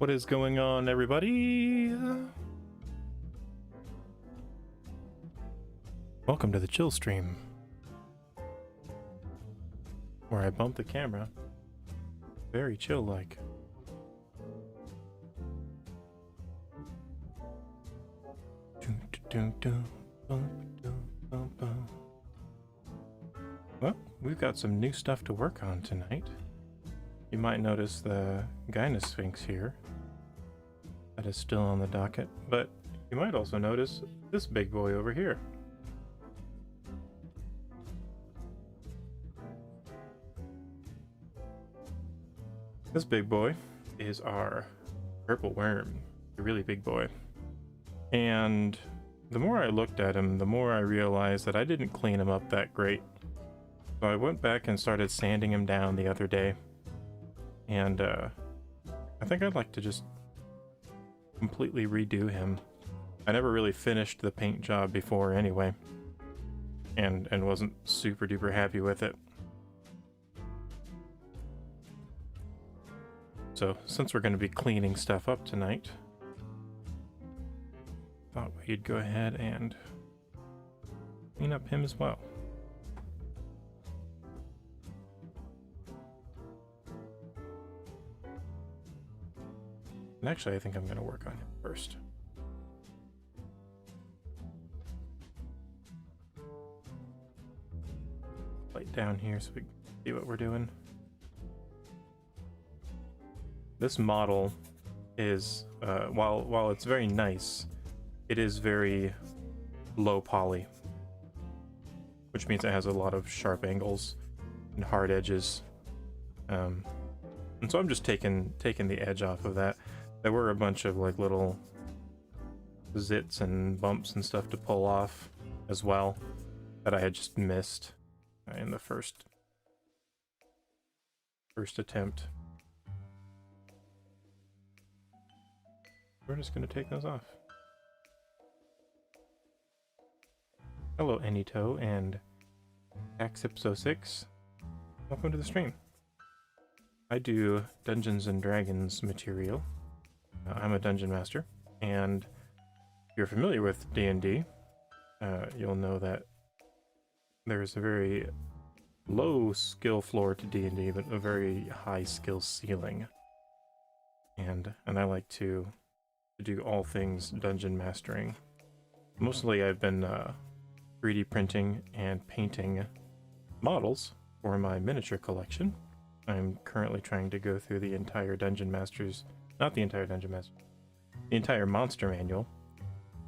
What is going on, everybody? Welcome to the chill stream, where I bump the camera. Very chill-like. Well, we've got some new stuff to work on tonight. You might notice the Gynosphinx here. That is still on the docket, but you might also notice this big boy over here. This big boy is our purple worm, a really big boy. And the more I looked at him, the more I realized that I didn't clean him up that great. So I went back and started sanding him down the other day. And I think I'd like to just completely redo him. I never really finished the paint job before anyway, and wasn't super duper happy with it. So since we're going to be cleaning stuff up tonight, thought we'd go ahead and clean up him as well. And actually, I think I'm going to work on him first. Light down here so we can see what we're doing. This model is, while it's very nice, it is very low poly, which means it has a lot of sharp angles and hard edges. And so I'm just taking the edge off of that. There were a bunch of like little zits and bumps and stuff to pull off as well that I had just missed in the first attempt. We're just going to take those off. Hello, Anito and Axipso6. Welcome to the stream. I do Dungeons and Dragons material. I'm a dungeon master, and if you're familiar with D&D, you'll know that there's a very low skill floor to D&D, but a very high skill ceiling. And I like to do all things dungeon mastering. Mostly I've been 3D printing and painting models for my miniature collection. I'm currently trying to go through the entire Dungeon Masters, not the entire Dungeon Master, the entire monster manual,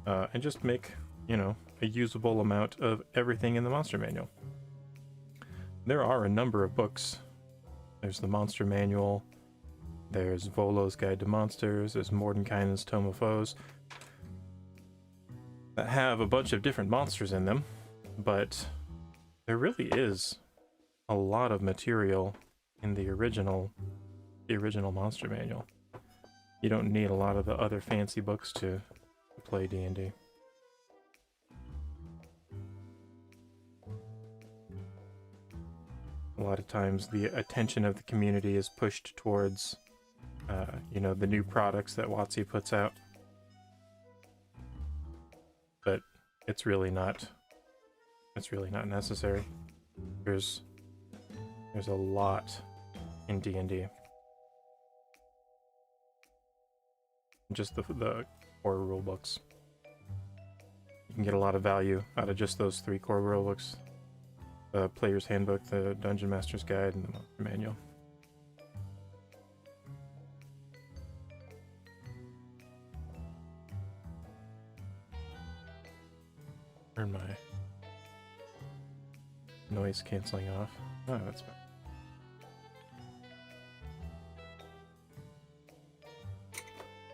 and just make, you know, a usable amount of everything in the monster manual. There are a number of books. There's the monster manual, there's Volo's Guide to Monsters, there's Mordenkainen's Tome of Foes, that have a bunch of different monsters in them, but there really is a lot of material in the original monster manual. You don't need a lot of the other fancy books to play D&D. A lot of times the attention of the community is pushed towards you know, the new products that WotC puts out, but it's really not necessary. There's a lot in D&D. Just the core rule books. You can get a lot of value out of just those 3 core rule books: the Player's Handbook, the Dungeon Master's Guide, and the Monster Manual. Turn my noise canceling off. Oh, that's fine.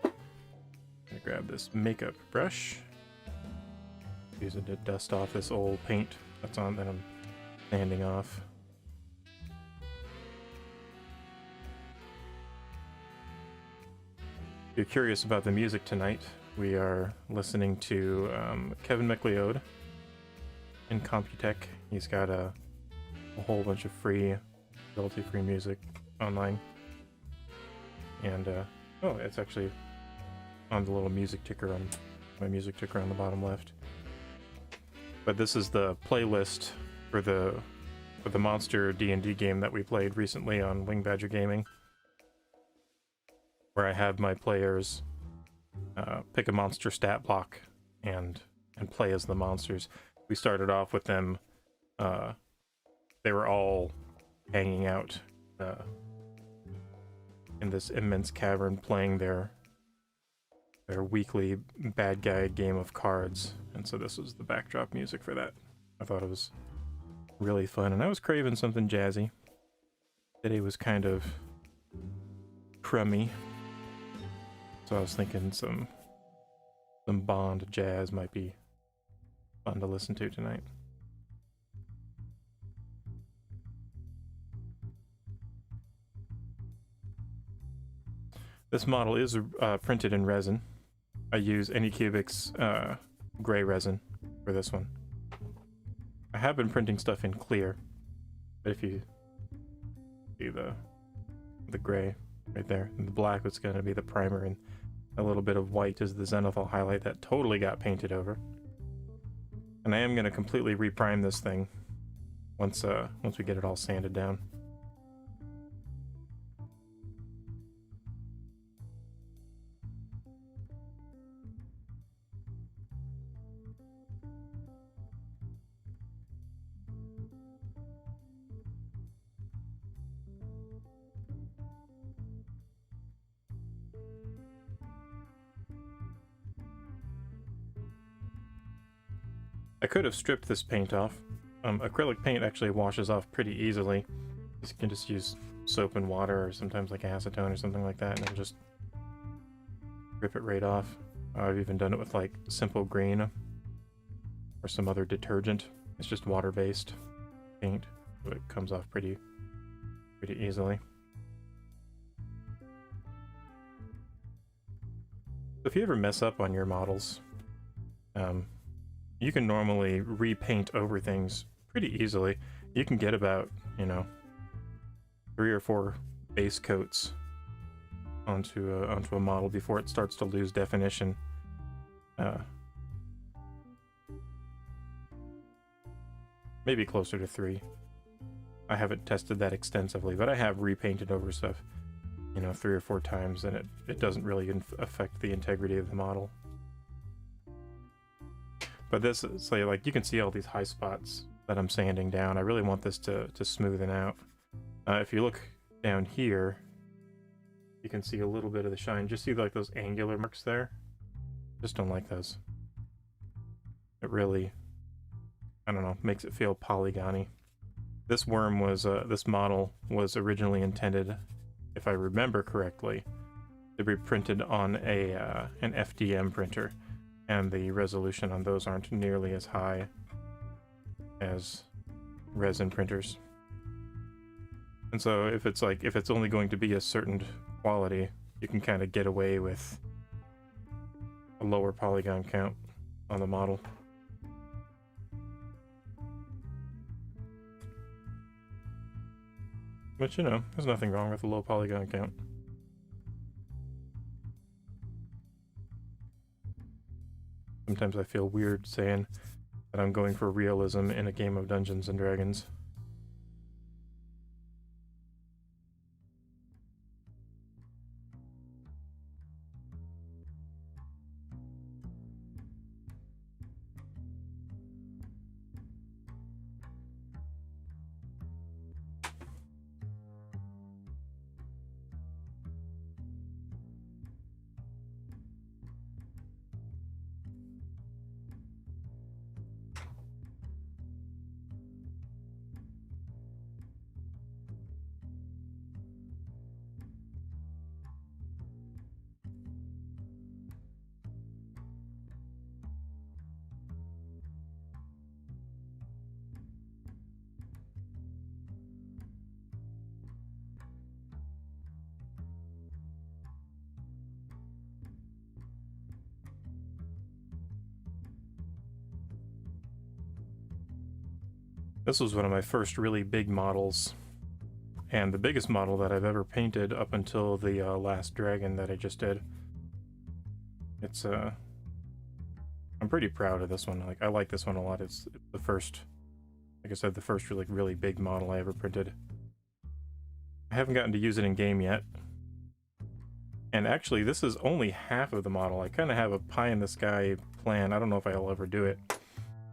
I'm gonna grab this makeup brush. Use it to dust off this old paint that's on that I'm sanding off. If you're curious about the music tonight, we are listening to Kevin MacLeod in Computech. He's got a whole bunch of free, royalty-free music online. And Oh, it's actually on the little music ticker on my music ticker on the bottom left. But this is the playlist for the monster D&D game that we played recently on Wing Badger Gaming, where I have my players pick a monster stat block and play as the monsters. We started off with them. They were all hanging out in this immense cavern, playing their weekly bad guy game of cards, and so this was the backdrop music for that. I thought it was really fun, and I was craving something jazzy. Today was kind of crummy, so I was thinking some Bond jazz might be fun to listen to tonight. This model is printed in resin. I use Anycubic's gray resin for this one. I have been printing stuff in clear, but if you see the gray right there, and the black is going to be the primer, and a little bit of white is the zenithal highlight that totally got painted over. And I am going to completely reprime this thing once we get it all sanded down. I could have stripped this paint off. Acrylic paint actually washes off pretty easily. You can just use soap and water, or sometimes like acetone or something like that, and it'll just rip it right off. I've even done it with like Simple Green or some other detergent. It's just water-based paint, so it comes off pretty easily. If you ever mess up on your models, you can normally repaint over things pretty easily. You can get about, 3 or 4 base coats onto a model before it starts to lose definition. Maybe closer to 3. I haven't tested that extensively, but I have repainted over stuff, 3 or 4 times, and it doesn't really affect the integrity of the model. But this is like you can see all these high spots that I'm sanding down. I really want this to smoothen out. If you look down here, you can see a little bit of the shine. Just see like those angular marks there. Just don't like those. It really, I don't know, makes it feel polygony. This worm was this model was originally intended, if I remember correctly, to be printed on an FDM printer. And the resolution on those aren't nearly as high as resin printers. And so if it's only going to be a certain quality, you can kind of get away with a lower polygon count on the model. But there's nothing wrong with a low polygon count. Sometimes I feel weird saying that I'm going for realism in a game of Dungeons and Dragons. This was one of my first really big models, and the biggest model that I've ever painted up until the last dragon that I just did. It's I'm pretty proud of this one. Like, I like this one a lot. It's the first, like I said, the first really big model I ever printed. I haven't gotten to use it in game yet. And actually, this is only half of the model. I kind of have a pie-in-the-sky plan. I don't know if I'll ever do it.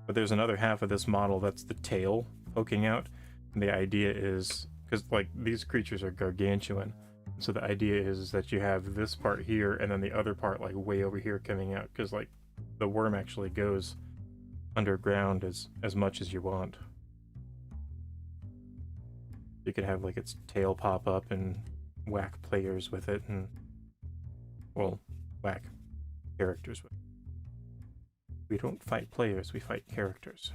But there's another half of this model that's the tail poking out. And the idea is, because like these creatures are gargantuan. So the idea is that you have this part here and then the other part like way over here coming out. Because like the worm actually goes underground as much as you want. You could have like its tail pop up and whack players with it, and well, whack characters with it. We don't fight players, we fight characters.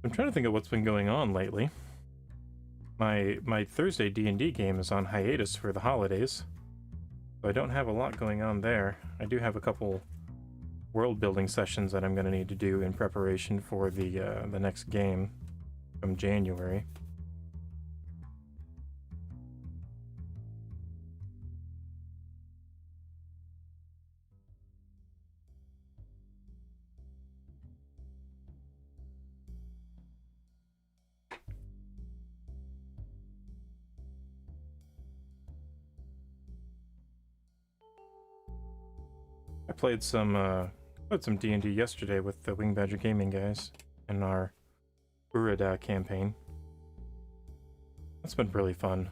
I'm trying to think of what's been going on lately. My Thursday D&D game is on hiatus for the holidays, so I don't have a lot going on there. I do have a couple world building sessions that I'm going to need to do in preparation for the next game from January. I played some D&D yesterday with the Wing Badger Gaming guys in our Urada campaign. That's been really fun.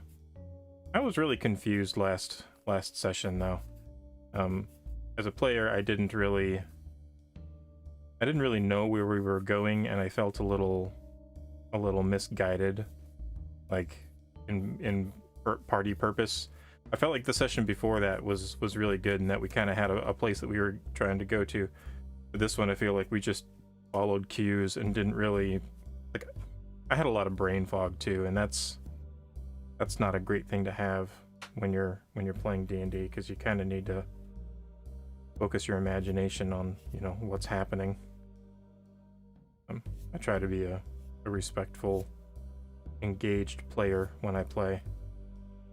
I was really confused last session though. As a player, I didn't really know where we were going, and I felt a little misguided, like in party purpose. I felt like the session before that was really good, and that we kind of had a place that we were trying to go to. But this one, I feel like we just followed cues and didn't really, like, I had a lot of brain fog too, and that's not a great thing to have when you're playing D&D, because you kind of need to focus your imagination on, you know, what's happening. I try to be a respectful, engaged player when I play.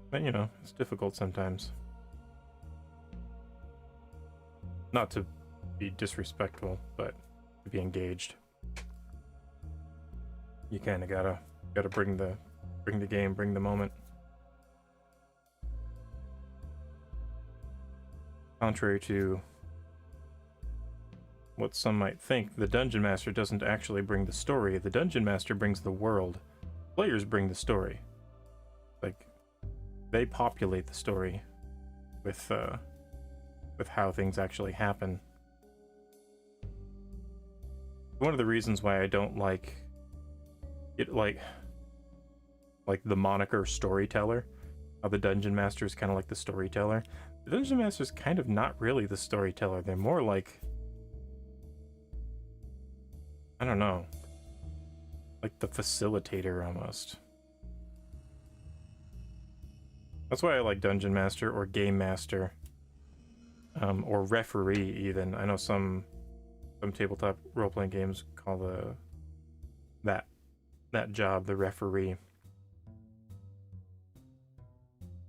But, you know, it's difficult sometimes. Not to be disrespectful, but to be engaged. You kind of gotta bring the game, bring the moment. Contrary to what some might think, the Dungeon Master doesn't actually bring the story. The Dungeon Master brings the world. Players bring the story. Like, they populate the story with how things actually happen. One of the reasons why I don't like it, like the moniker storyteller, how the Dungeon Master is kind of like the storyteller. The Dungeon Master is kind of not really the storyteller. They're more like, I don't know, like the facilitator almost. That's why I like Dungeon Master or Game Master, or Referee even. I know some tabletop role-playing games call that job the Referee.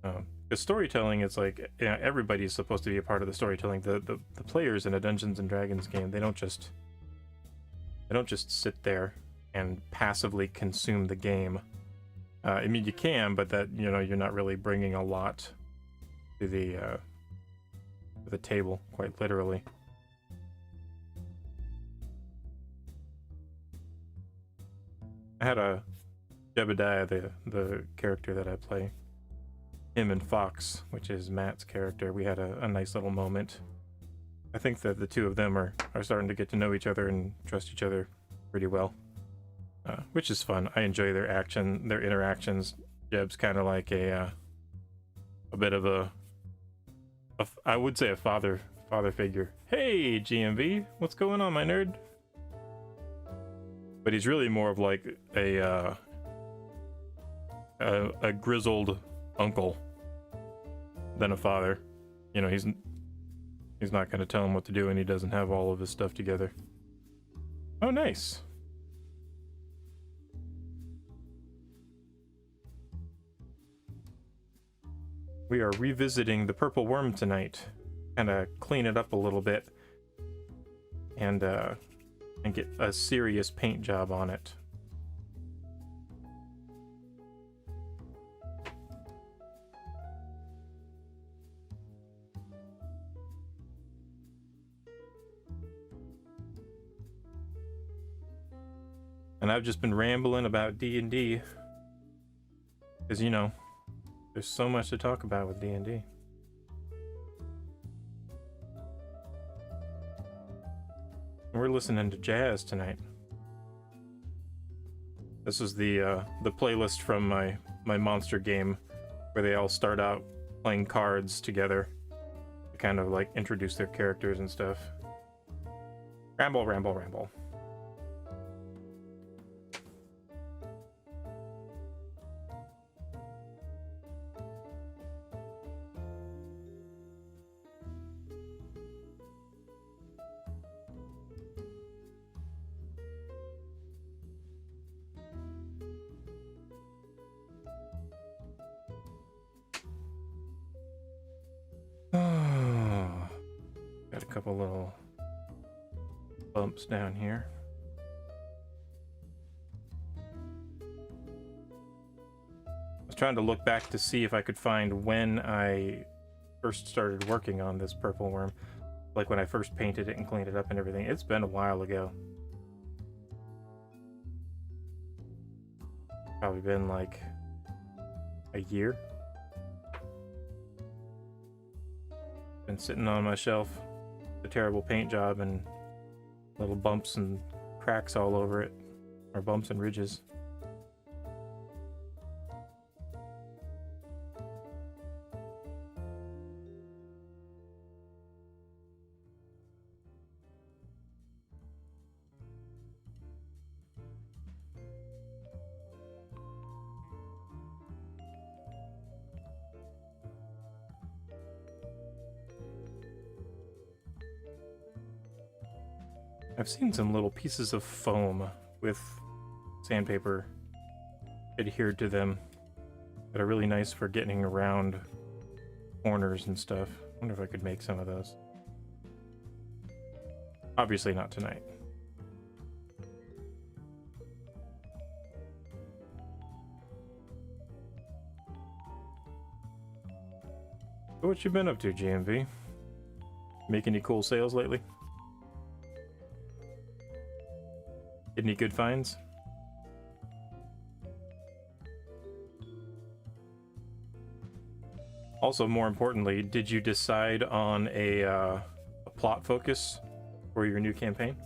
Because storytelling is like, you know, everybody's supposed to be a part of the storytelling. The players in a Dungeons and Dragons game, they don't just sit there and passively consume the game. I mean, you can, but that, you know, you're not really bringing a lot to the table, quite literally. I had a Jebediah, the character that I play, him and Fox, which is Matt's character. We had a nice little moment. I think that the two of them are starting to get to know each other and trust each other pretty well. Which is fun. I enjoy their interactions. Jeb's kind of like a bit of I would say a father figure. Hey, GMV, what's going on, my nerd? But he's really more of like a a grizzled uncle than a father. You know, he's not going to tell him what to do, and he doesn't have all of his stuff together. Oh, nice. We are revisiting the Purple Worm tonight. Kind of clean it up a little bit and get a serious paint job on it. And I've just been rambling about D&D because, you know, there's so much to talk about with D&D. We're listening to jazz tonight. This is the playlist from my monster game where they all start out playing cards together to kind of like introduce their characters and stuff. Ramble, ramble, ramble. Got a couple little bumps down here. I was trying to look back to see if I could find when I first started working on this Purple Worm, like when I first painted it and cleaned it up and everything. It's been a while ago. Probably been like a year. Been sitting on my shelf, a terrible paint job and little bumps and cracks all over it, or bumps and ridges. I've seen some little pieces of foam with sandpaper adhered to them that are really nice for getting around corners and stuff. I wonder if I could make some of those. Obviously not tonight. So what you been up to, GMV? Make any cool sales lately? Any good finds? Also, more importantly, did you decide on a plot focus for your new campaign?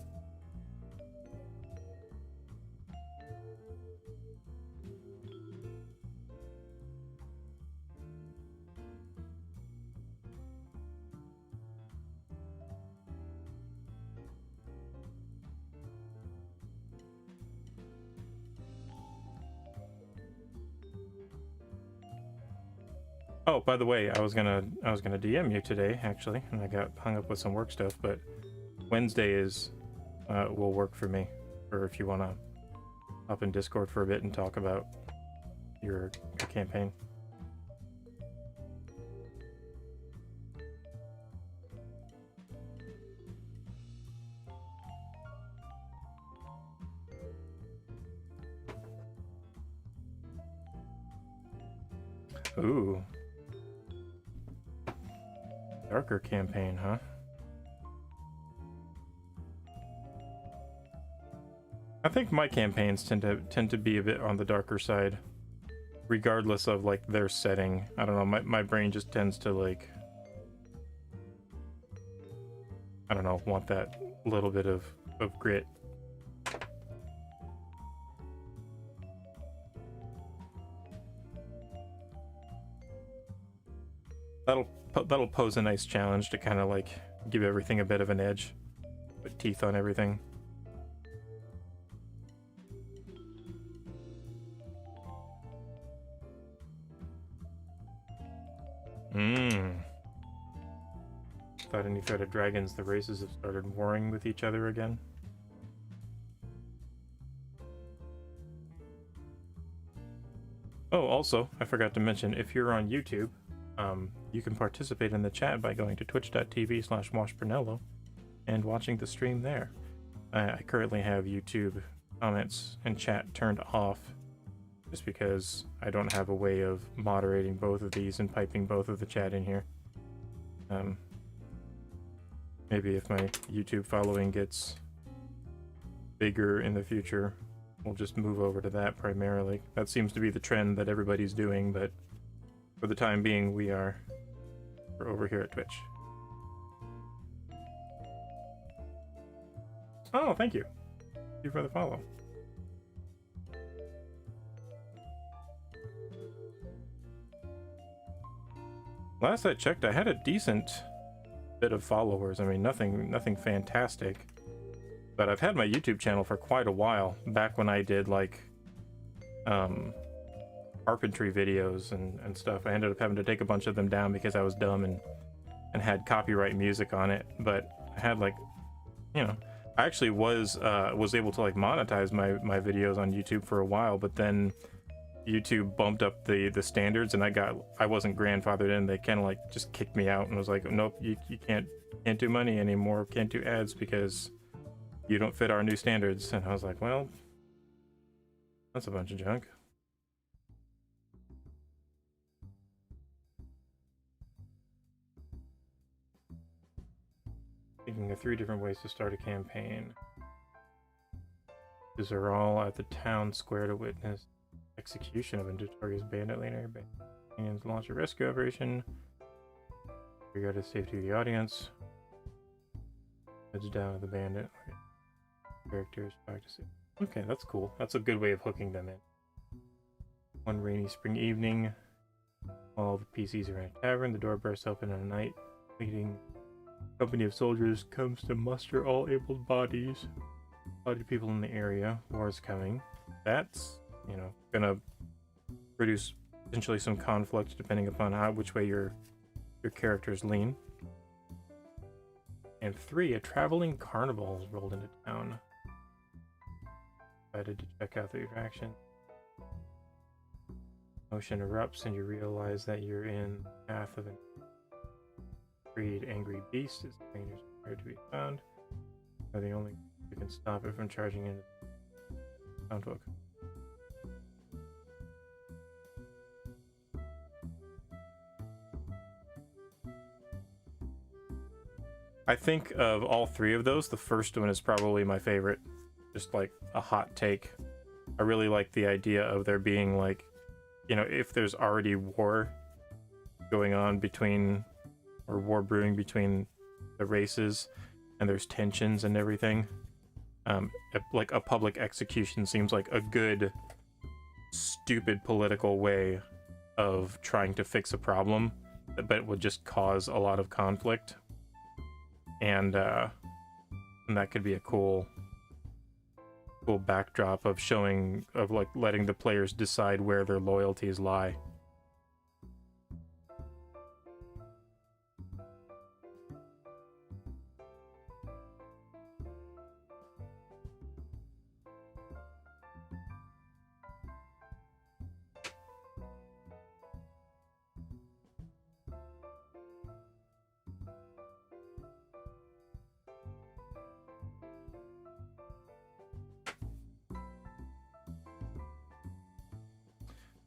Oh, by the way, I was gonna DM you today actually, and I got hung up with some work stuff. But Wednesday is will work for me, or if you wanna hop in Discord for a bit and talk about your campaign. Ooh. Darker campaign, huh? I think my campaigns tend to be a bit on the darker side, regardless of like their setting. I don't know, my brain just tends to like, I don't know, want that little bit of grit. That'll pose a nice challenge to kind of like give everything a bit of an edge, put teeth on everything. Hmm. Without any threat of dragons, the races have started warring with each other again. Oh, also, I forgot to mention, if you're on YouTube, you can participate in the chat by going to twitch.tv/washpernello and watching the stream there. I currently have YouTube comments and chat turned off just because I don't have a way of moderating both of these and piping both of the chat in here. Maybe if my YouTube following gets bigger in the future, we'll just move over to that primarily. That seems to be the trend that everybody's doing, but for the time being, we're over here at Twitch. Oh, thank you. Thank you for the follow. Last I checked, I had a decent bit of followers. I mean, nothing fantastic. But I've had my YouTube channel for quite a while, back when I did like carpentry videos and stuff. I ended up having to take a bunch of them down because I was dumb and had copyright music on it. But I had like, you know, I actually was able to like monetize my videos on YouTube for a while, but then YouTube bumped up the standards and I wasn't grandfathered in. They kind of like just kicked me out and was like, nope, you can't do money anymore, can't do ads because you don't fit our new standards. And I was like, well, that's a bunch of junk. Thinking of 3 different ways to start a campaign. These are all at the town square to witness execution of a notorious bandit leader. And launch a rescue operation. Regard the safety of the audience. Heads down with the bandit. Characters practice it. Okay, that's cool. That's a good way of hooking them in. One rainy spring evening, while all the PCs are in a tavern, the door bursts open in the night, leading a company of soldiers comes to muster all bodied people in the area. War is coming. That's, you know, gonna produce potentially some conflict depending upon which way your characters lean. And 3, a traveling carnival has rolled into town. Decided to check out the attraction. Motion erupts and you realize that you're in the path of an freed angry beast. Its trainers are to be found. Are the only who can stop it from charging into the sound book. I think of all 3 of those, the first one is probably my favorite. Just like a hot take. I really like the idea of there being like, you know, if there's already war going on between, or war brewing between the races, and there's tensions and everything, like a public execution seems like a good, stupid political way of trying to fix a problem, but it would just cause a lot of conflict. And that could be a cool backdrop of like letting the players decide where their loyalties lie.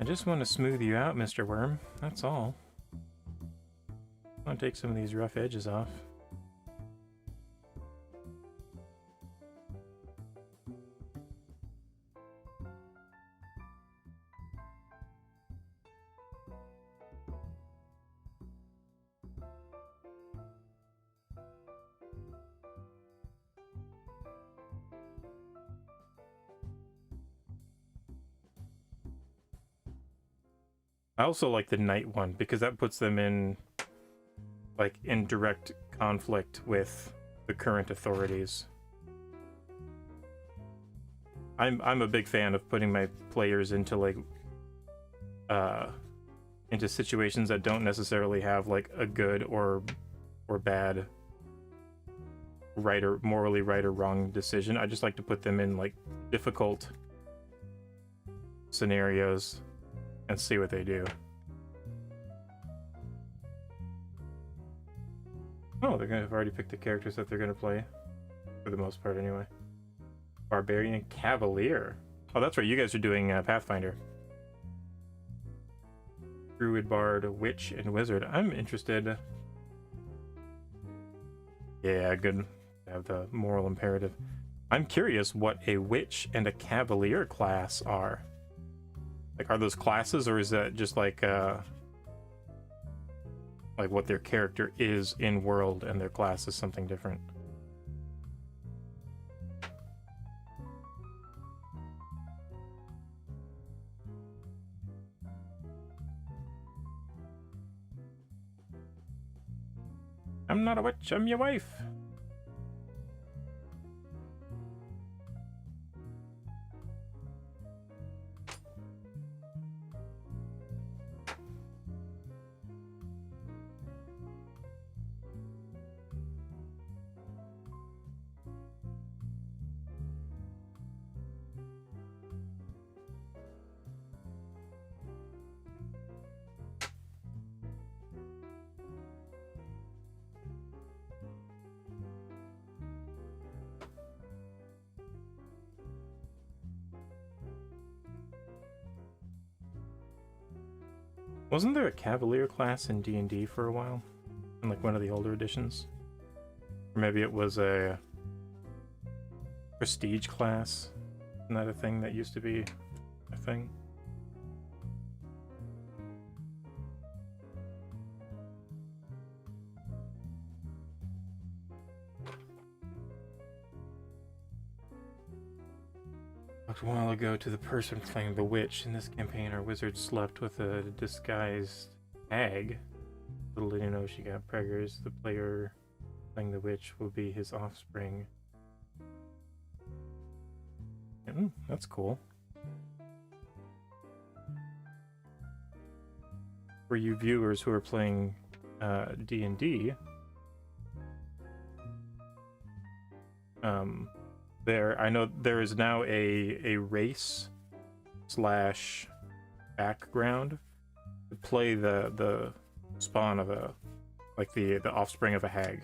I just want to smooth you out, Mr. Worm. That's all. I want to take some of these rough edges off. I also like the night one because that puts them in direct conflict with the current authorities. I'm a big fan of putting my players into into situations that don't necessarily have like a good or bad right or morally right or wrong decision. I just like to put them in like difficult scenarios and see what they do. Oh, they're gonna have already picked the characters that they're gonna play, for the most part anyway. Barbarian Cavalier. Oh, that's right, you guys are doing Pathfinder. Druid, Bard, Witch, and Wizard. I'm interested. Yeah, good to have the moral imperative. I'm curious what a Witch and a Cavalier class are. Like, are those classes, or is that just like what their character is in world and their class is something different? I'm not a witch, I'm your wife. Wasn't there a Cavalier class in D&D for a while? In like one of the older editions? Or maybe it was a prestige class? Isn't that a thing that used to be a thing? Talked a while ago to the person playing the witch. In this campaign, our wizard slept with a disguised hag. Little did he know she got preggers. The player playing the witch will be his offspring. That's cool. For you viewers who are playing D&D, I know there is now a race slash background to play the spawn of a, like the offspring of a hag.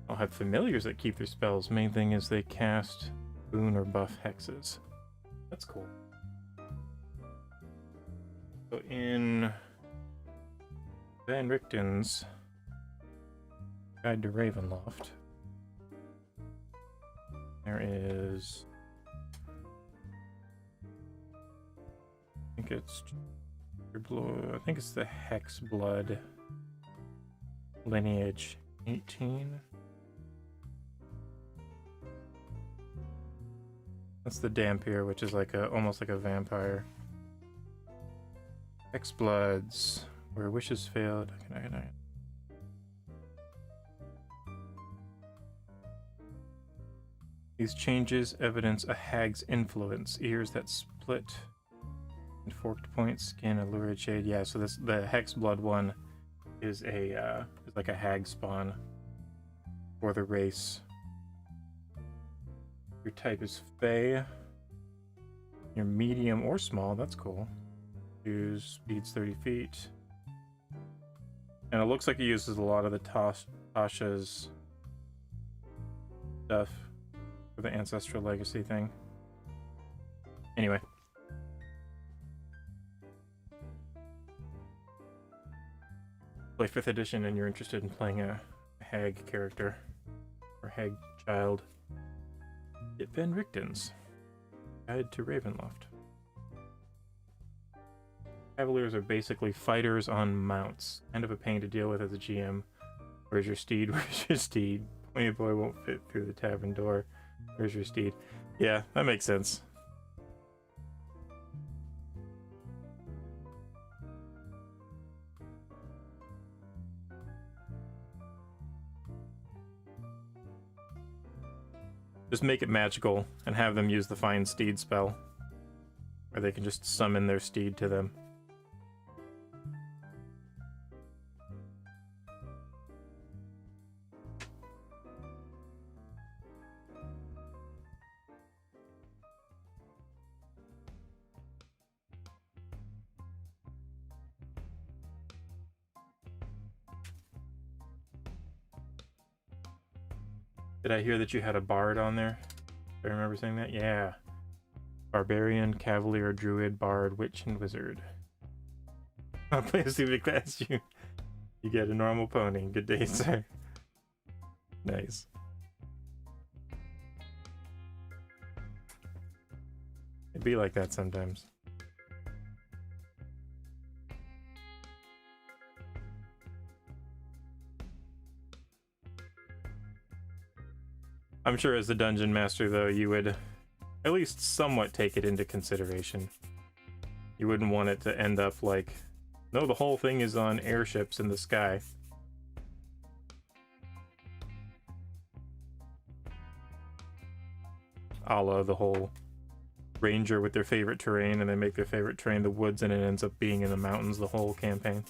I'll have familiars that keep their spells. Main thing is they cast boon or buff hexes. That's cool. So in Van Richten's Guide to Ravenloft, there is, I think it's the Hexblood lineage 18. That's the Dampier, which is like almost like a vampire. Hexbloods, where wishes failed. These changes evidence a hag's influence. Ears that split and forked points, skin, a lurid shade. Yeah, so the Hexblood one is is like a hag spawn for the race. Your type is Fey. You're medium or small. That's cool. Speed's 30 feet. And it looks like he uses a lot of the Tasha's stuff for the Ancestral Legacy thing. Anyway. Play 5th edition and you're interested in playing a hag character or hag child. Get Van Richten's Guide to Ravenloft. Cavaliers are basically fighters on mounts. Kind of a pain to deal with as a GM. Where's your steed? Where's your steed? Pointy boy won't fit through the tavern door. Where's your steed? Yeah, that makes sense. Just make it magical and have them use the Find Steed spell, where they can just summon their steed to them. Did I hear that you had a bard on there? Do I remember saying that? Yeah. Barbarian, Cavalier, Druid, Bard, Witch, and Wizard. I'll play a stupid class. You get a normal pony. Good day, sir. Nice. It'd be like that sometimes. I'm sure as the dungeon master, though, you would at least somewhat take it into consideration. You wouldn't want it to end up like, no, the whole thing is on airships in the sky. A la the whole ranger with their favorite terrain, and they make their favorite terrain the woods, and it ends up being in the mountains the whole campaign.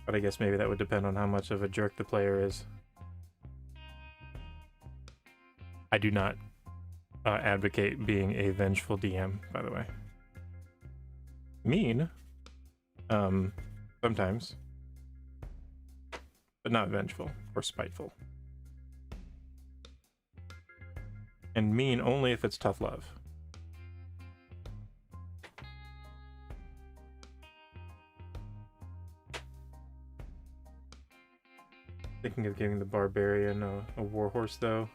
But I guess maybe that would depend on how much of a jerk the player is. I do not advocate being a vengeful DM, by the way. Mean, sometimes, but not vengeful or spiteful. And mean only if it's tough love. Thinking of giving the barbarian a warhorse, though.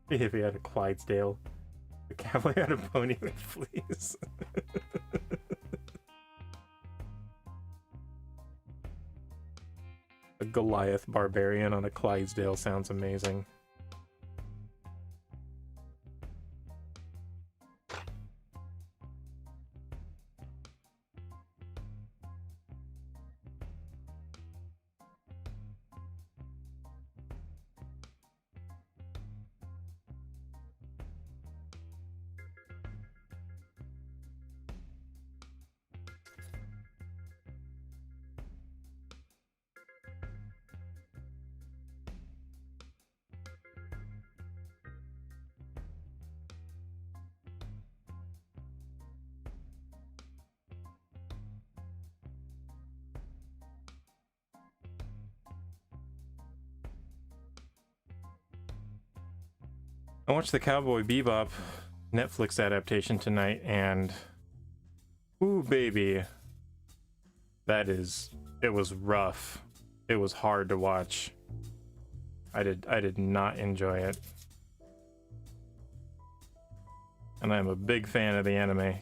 If he had a Clydesdale. The cavalier had a pony with fleas. A Goliath barbarian on a Clydesdale sounds amazing. I watched the Cowboy Bebop Netflix adaptation tonight, and ooh baby, it was rough. It was hard to watch. I did not enjoy it. And I'm a big fan of the anime.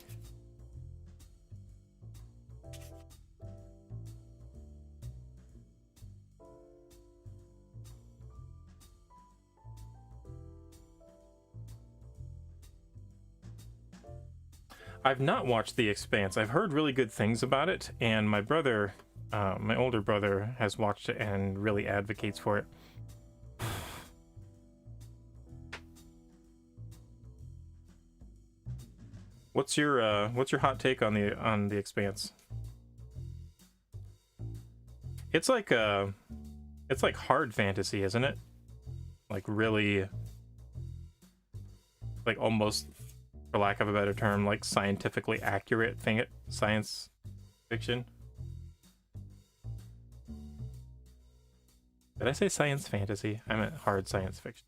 I've not watched The Expanse. I've heard really good things about it, and my brother, my older brother, has watched it and really advocates for it. What's your hot take on the Expanse? It's like hard fantasy, isn't it? Like really, like almost, for lack of a better term, like scientifically accurate science fiction. Did I say science fantasy? I meant hard science fiction.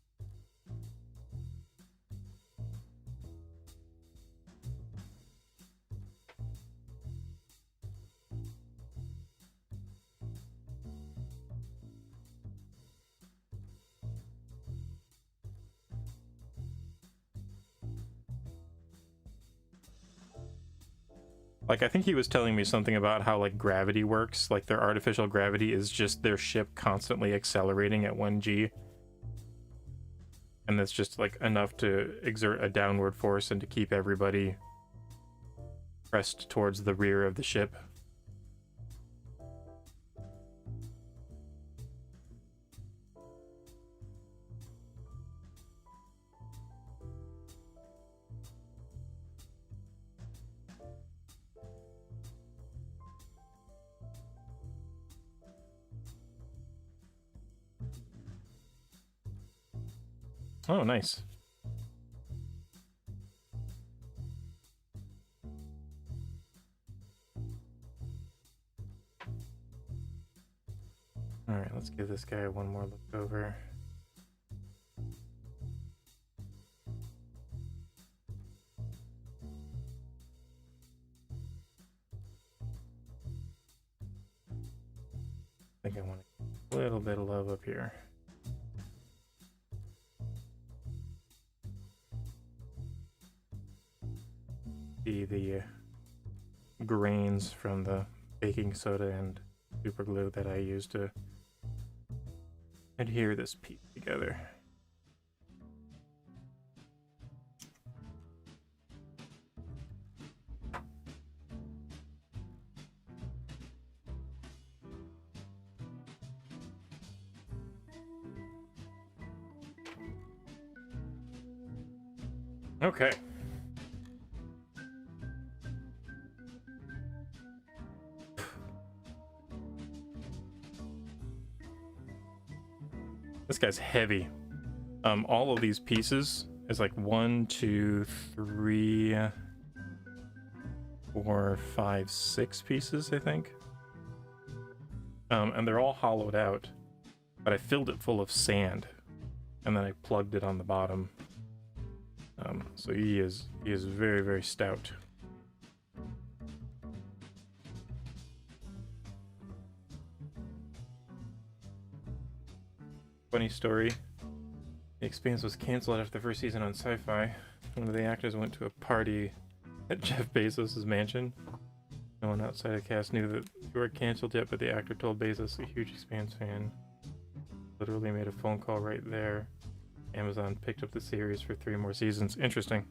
Like, I think he was telling me something about how, like, gravity works. Like, their artificial gravity is just their ship constantly accelerating at 1G. and that's just like enough to exert a downward force and to keep everybody pressed towards the rear of the ship. Oh, nice. All right, let's give this guy one more look over. I think I want a little bit of love up here. See the grains from the baking soda and super glue that I use to adhere this piece together. Okay. This guy's heavy. All of these pieces is like 1, 2, 3, 4, 5, 6 pieces, I think. And they're all hollowed out, but I filled it full of sand, and then I plugged it on the bottom. So he is very, very stout. Funny story. The Expanse was canceled after the first season on Sci-Fi. One of the actors went to a party at Jeff Bezos' mansion. No one outside the cast knew that they were canceled yet, but the actor told Bezos, a huge Expanse fan, literally made a phone call right there. Amazon picked up the series for 3 more seasons. Interesting.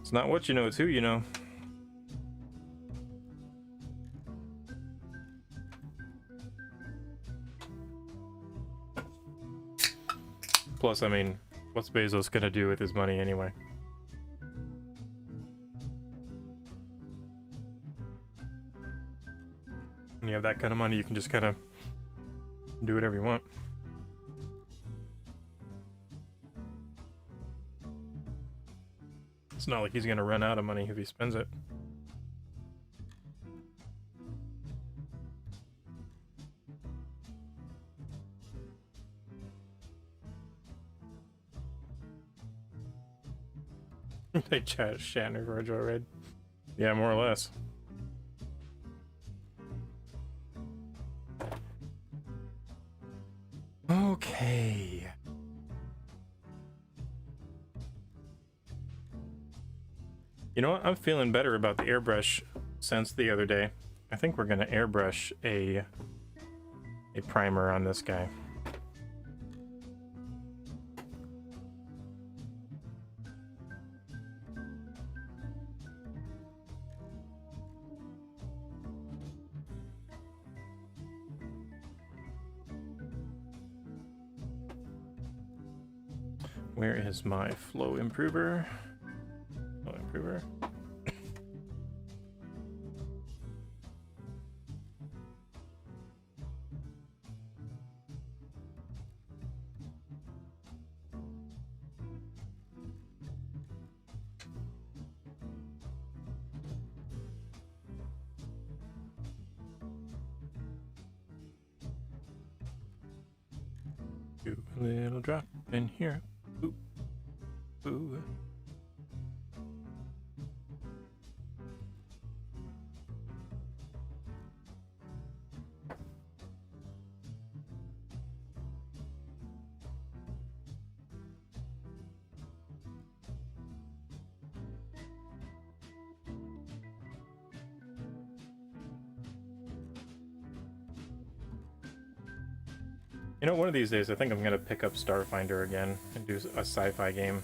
It's not what you know, it's who you know. Plus, I mean, what's Bezos gonna do with his money anyway? When you have that kind of money, you can just kind of do whatever you want. It's not like he's gonna run out of money if he spends it. They chat Shatner for a joyride. Yeah, more or less. Okay. You know what? I'm feeling better about the airbrush since the other day. I think we're gonna airbrush a primer on this guy. Where is my flow improver? Flow improver. Do a little drop in here. Ooh. Ooh. You know, one of these days I think I'm gonna pick up Starfinder again and do a sci-fi game.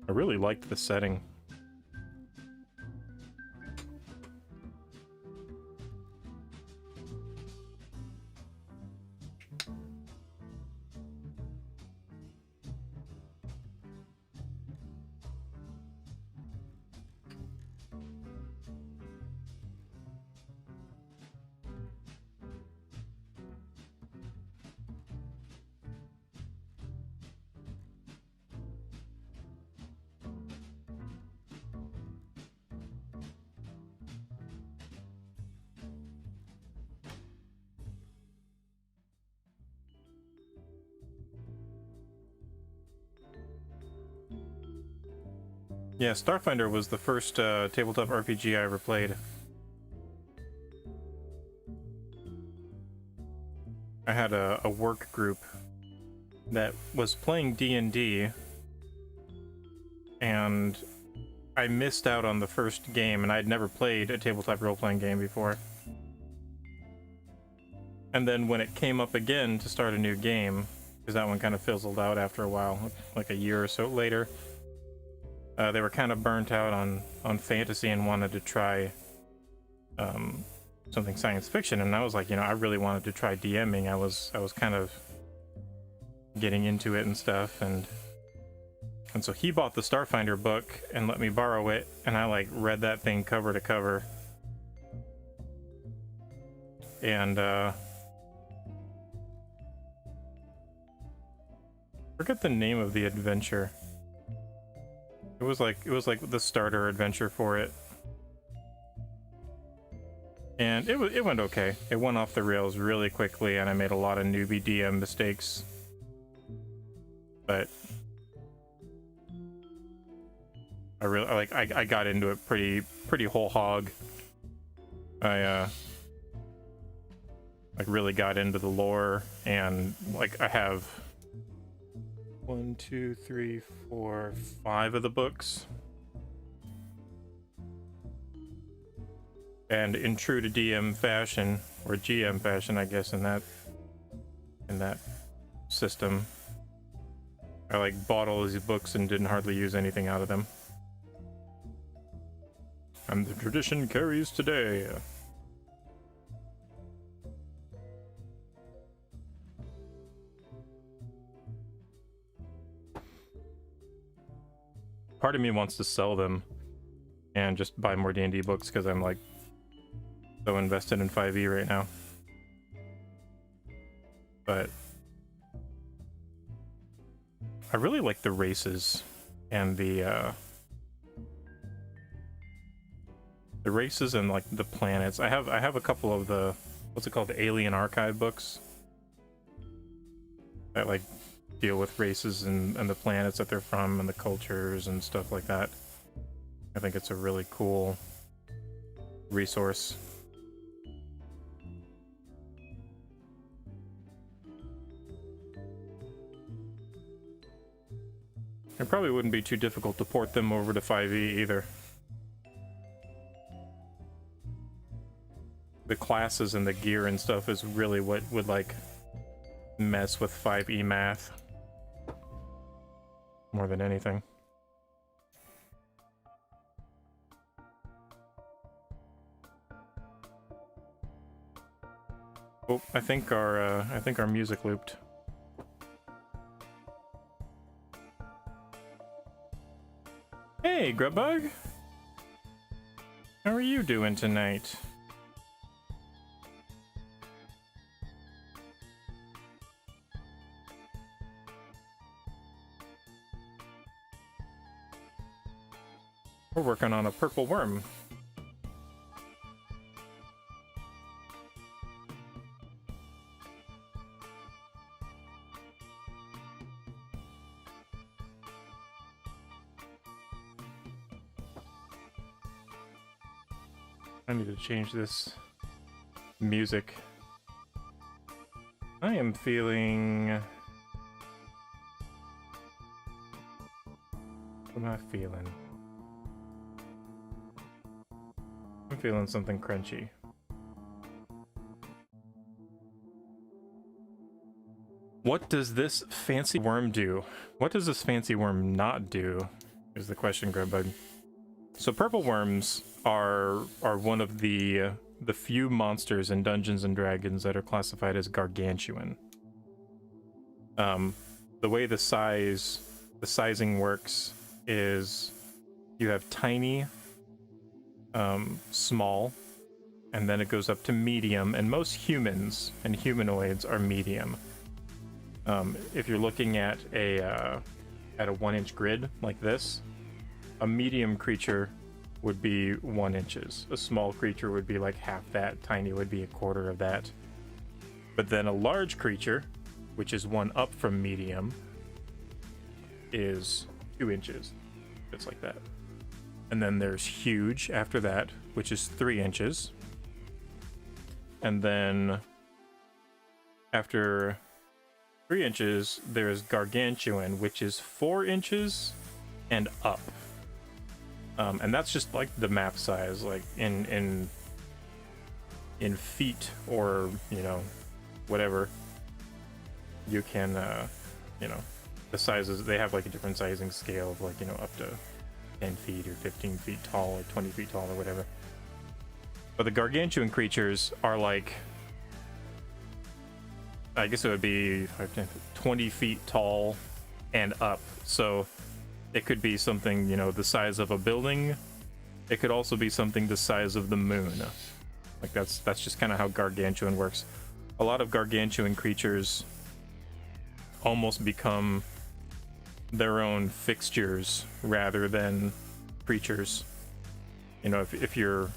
I really liked the setting. Yeah, Starfinder was the first tabletop RPG I ever played. I had a work group that was playing D&D, and I missed out on the first game, and I'd never played a tabletop role-playing game before. And then when it came up again to start a new game, because that one kind of fizzled out after a while, like a year or so later, they were kind of burnt out on fantasy and wanted to try something science fiction, and I was like, you know, I really wanted to try DMing. I was kind of getting into it and stuff, and so he bought the Starfinder book and let me borrow it, and I like read that thing cover to cover, and forget the name of the adventure. It was like the starter adventure for it, and it went okay. It went off the rails really quickly, and I made a lot of newbie DM mistakes, but I got into it pretty whole hog. I like really got into the lore, and like I have 1, 2, 3, 4, 5 of the books. And in true to DM fashion, or GM fashion, I guess, in that system, I like bought all these books and didn't hardly use anything out of them. And the tradition carries today. Part of me wants to sell them and just buy more D&D books because I'm like so invested in 5e right now. But I really like the races and the races and like the planets. I have a couple of the, what's it called, the Alien Archive books that like deal with races and the planets that they're from and the cultures and stuff like that. I think it's a really cool resource. It probably wouldn't be too difficult to port them over to 5e either. The classes and the gear and stuff is really what would like mess with 5e math more than anything. Oh, I think our music looped. Hey, Grubbug! How are you doing tonight? We're working on a purple worm. I need to change this music. I am feeling... What am I feeling? I'm feeling something crunchy. What does this fancy worm do? What does this fancy worm not do? Is the question, Grubbug. So purple worms are one of the few monsters in Dungeons and Dragons that are classified as gargantuan. The way the sizing works is you have tiny, small, and then it goes up to medium, and most humans and humanoids are medium. If you're looking at a 1-inch grid like this, a medium creature would be 1 inches. A small creature would be like half that. Tiny would be a quarter of that. But then a large creature, which is one up from medium, is 2 inches. It's like that. And then there's huge after that, which is 3 inches. And then after 3 inches, there's gargantuan, which is 4 inches and up. And that's just like the map size, like in feet, or whatever. You can the sizes, they have like a different sizing scale of like up to 10 feet or 15 feet tall or 20 feet tall or whatever. But the gargantuan creatures are like, I guess it would be 20 feet tall and up. So it could be something, the size of a building. It could also be something the size of the moon. Like that's just kind of how gargantuan works. A lot of gargantuan creatures almost become their own fixtures rather than creatures. If you're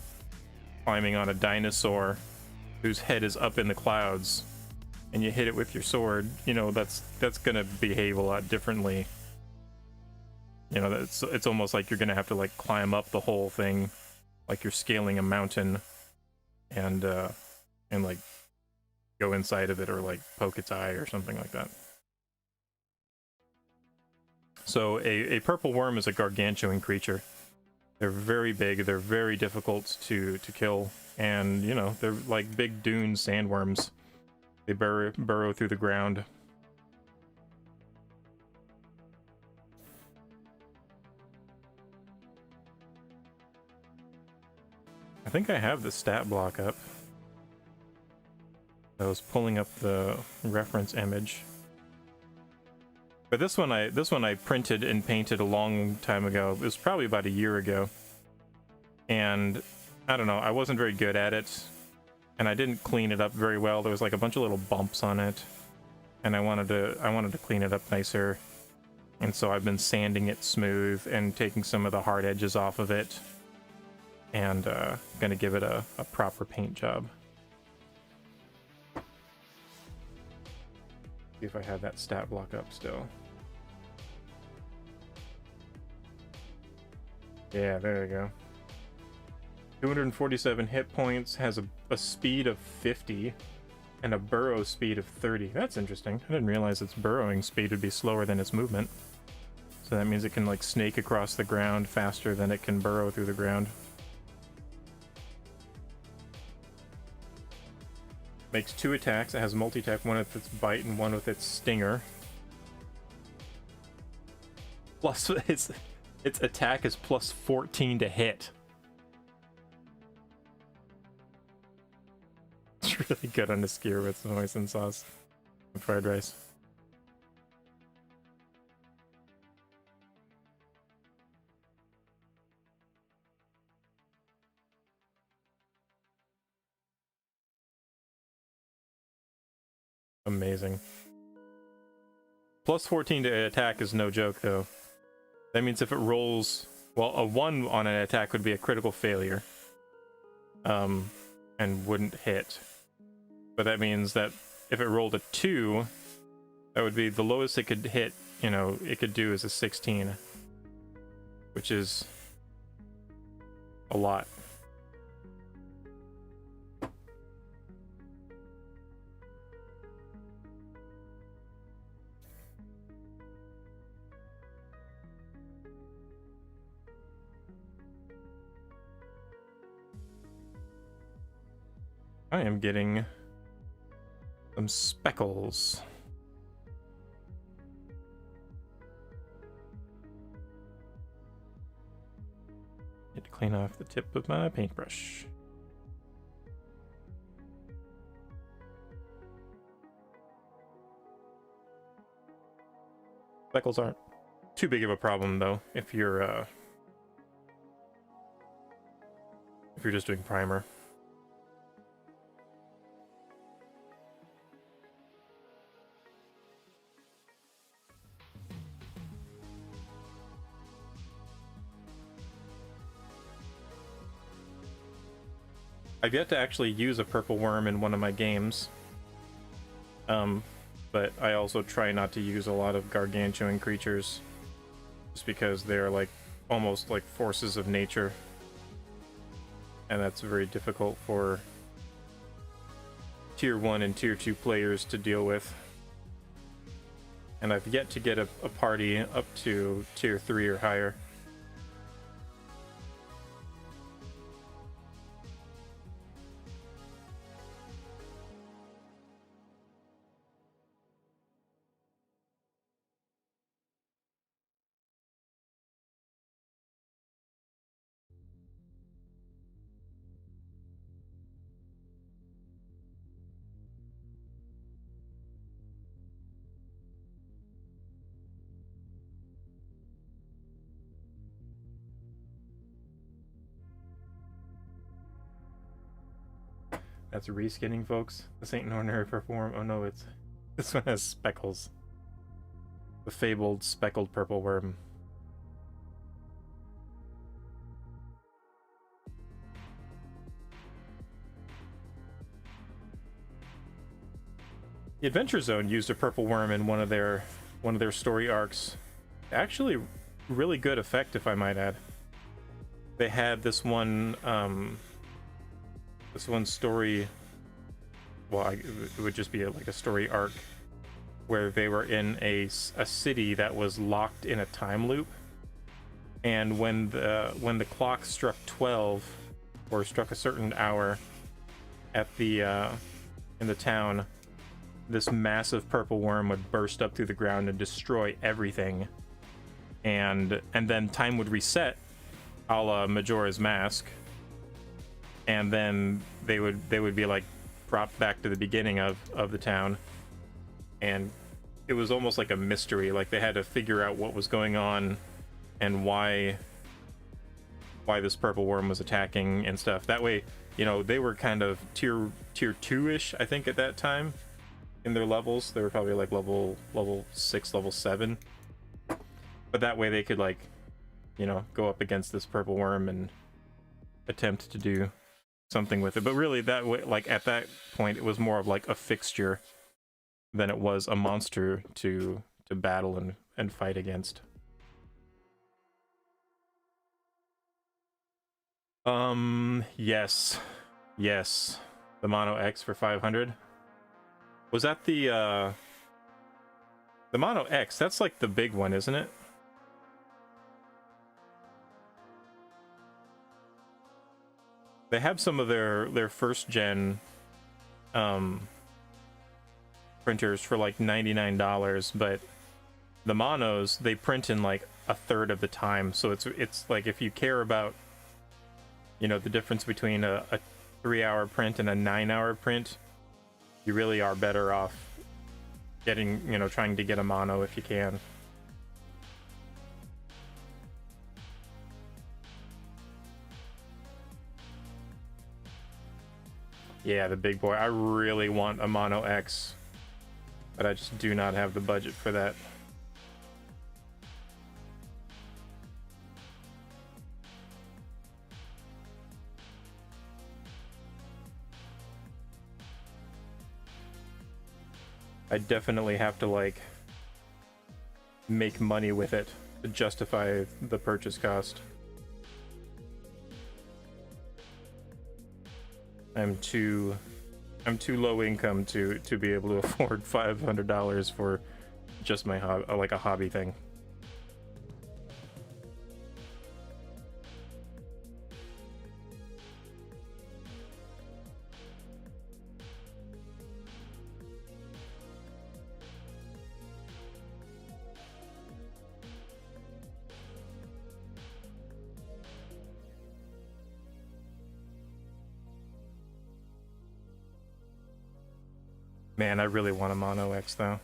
climbing on a dinosaur whose head is up in the clouds and you hit it with your sword, that's gonna behave a lot differently. It's almost like you're gonna have to like climb up the whole thing, like you're scaling a mountain, and like go inside of it, or like poke its eye or something like that. So a purple worm is a gargantuan creature. They're very big, they're very difficult to kill, and they're like big dune sandworms. They burrow through the ground. I think I have the stat block up. I was pulling up the reference image. But this one I printed and painted a long time ago. It was probably about a year ago. And I don't know, I wasn't very good at it. And I didn't clean it up very well. There was like a bunch of little bumps on it. And I wanted to clean it up nicer. And so I've been sanding it smooth and taking some of the hard edges off of it. And gonna give it a proper paint job. See if I have that stat block up still. Yeah, there you go. 247 hit points, has a speed of 50 and a burrow speed of 30. That's interesting. I didn't realize its burrowing speed would be slower than its movement. So that means it can like snake across the ground faster than it can burrow through the ground. Makes 2 attacks. It has multi-attack, one with its bite and one with its stinger. Plus its attack is plus 14 to hit. It's really good on the skewer with some hoisin sauce and fried rice. Amazing. Plus 14 to attack is no joke, though. That means if it rolls... Well, a 1 on an attack would be a critical failure. And wouldn't hit. But that means that if it rolled a 2, that would be the lowest it could hit, it could do is a 16. Which is... a lot. I am getting some speckles. Need to clean off the tip of my paintbrush. Speckles aren't too big of a problem though if you're just doing primer. I've yet to actually use a purple worm in one of my games. But I also try not to use a lot of gargantuan creatures just because they're like almost like forces of nature. And that's very difficult for tier 1 and tier 2 players to deal with. And I've yet to get a party up to tier 3 or higher. That's reskinning, folks. This ain't an ordinary purple worm. Oh no, this one has speckles. The fabled speckled purple worm. The Adventure Zone used a purple worm in one of their story arcs. Actually, really good effect, if I might add. They had this one story. Well, it would just be like a story arc where they were in a city that was locked in a time loop, and when the clock struck 12 or struck a certain hour at the in the town, this massive purple worm would burst up through the ground and destroy everything, and then time would reset, a la Majora's Mask, and then they would be like brought back to the beginning of the town, and it was almost like a mystery. Like they had to figure out what was going on and why this purple worm was attacking and stuff. That way, you know, they were kind of tier 2-ish, I think, at that time in their levels. They were probably like level 6, level 7, but that way they could, like, you know, go up against this purple worm and attempt to do something with it. But really, that way, like at that point, it was more of like a fixture than it was a monster to battle and fight against. Yes, the Mono X for 500. Was that the Mono X? That's like the big one, isn't it? They have some of their first gen printers for like $99, but the monos, they print in like a third of the time. So it's like, if you care about, you know, the difference between a 3-hour print and a 9-hour print, you really are better off getting, you know, trying to get a mono if you can. Yeah, the big boy. I really want a Mono X, but I just do not have the budget for that. I definitely have to, like, make money with it to justify the purchase cost. I'm too low income to be able to afford $500 for just my hobby, like a hobby thing. Man, I really want a Mono X though.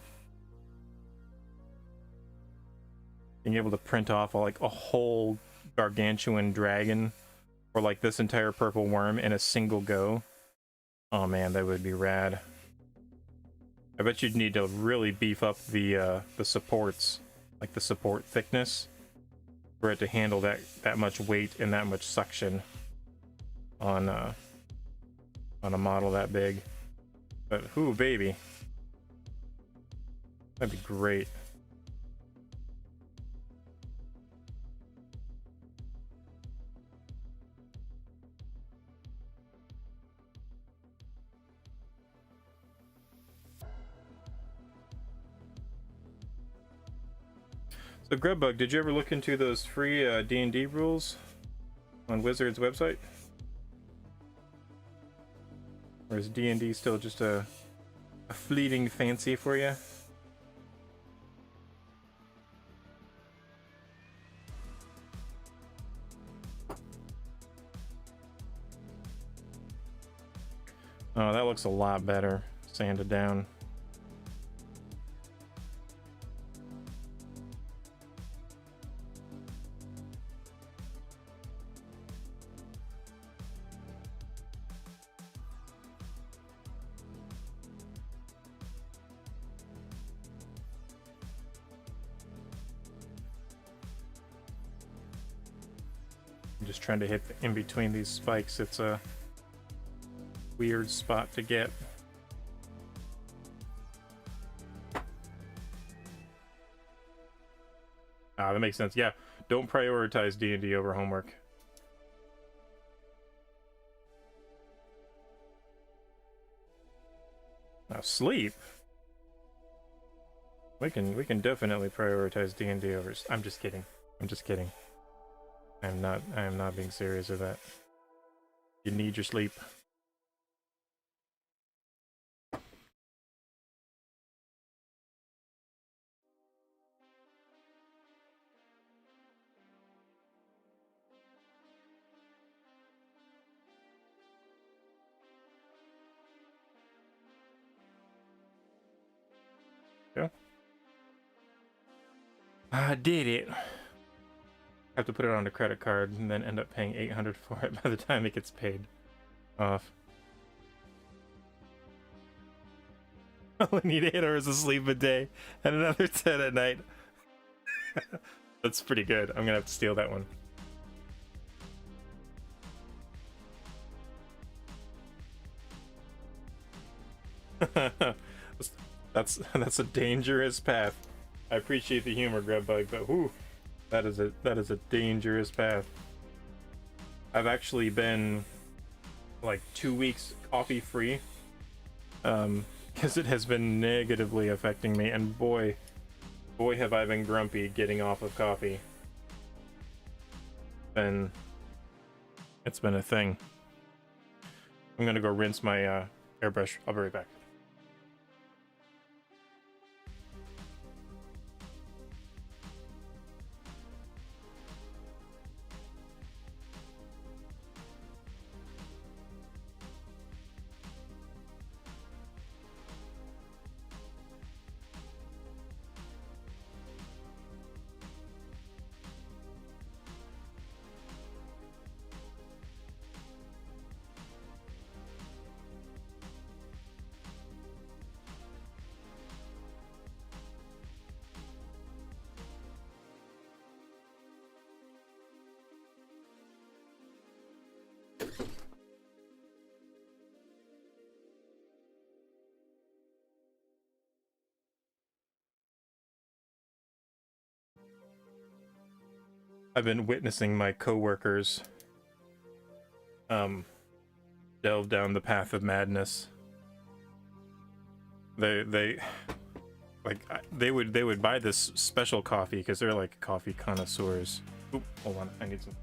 Being able to print off like a whole gargantuan dragon or like this entire purple worm in a single go. Oh man, that would be rad. I bet you'd need to really beef up the supports, like the support thickness, for it to handle that much weight and that much suction on a model that big. But whoo, baby, that'd be great. So Grubbug, did you ever look into those free D&D rules on Wizard's website? Or is D&D still just a fleeting fancy for you? Oh, that looks a lot better, sanded down. I'm just trying to hit in between these spikes. It's a weird spot to get. Ah, that makes sense. Yeah, don't prioritize D&D over homework. Now sleep. We can definitely prioritize D&D over. I'm just kidding. I'm just kidding. I am not being serious with that. You need your sleep. Yeah. I did it. Have to put it on a credit card and then end up paying $800 for it by the time it gets paid off. I only need 8 hours of sleep a day and another 10 at night. That's pretty good. I'm gonna have to steal that one. That's a dangerous path. I appreciate the humor, Grubbug, but whew, that is a dangerous path. I've actually been like 2 weeks coffee free, because it has been negatively affecting me, and boy have I been grumpy getting off of coffee. It's been a thing. I'm gonna go rinse my airbrush. I'll be right back. I've been witnessing my coworkers delve down the path of madness. They like they would buy this special coffee because they're like coffee connoisseurs. Oop, hold on, I need some.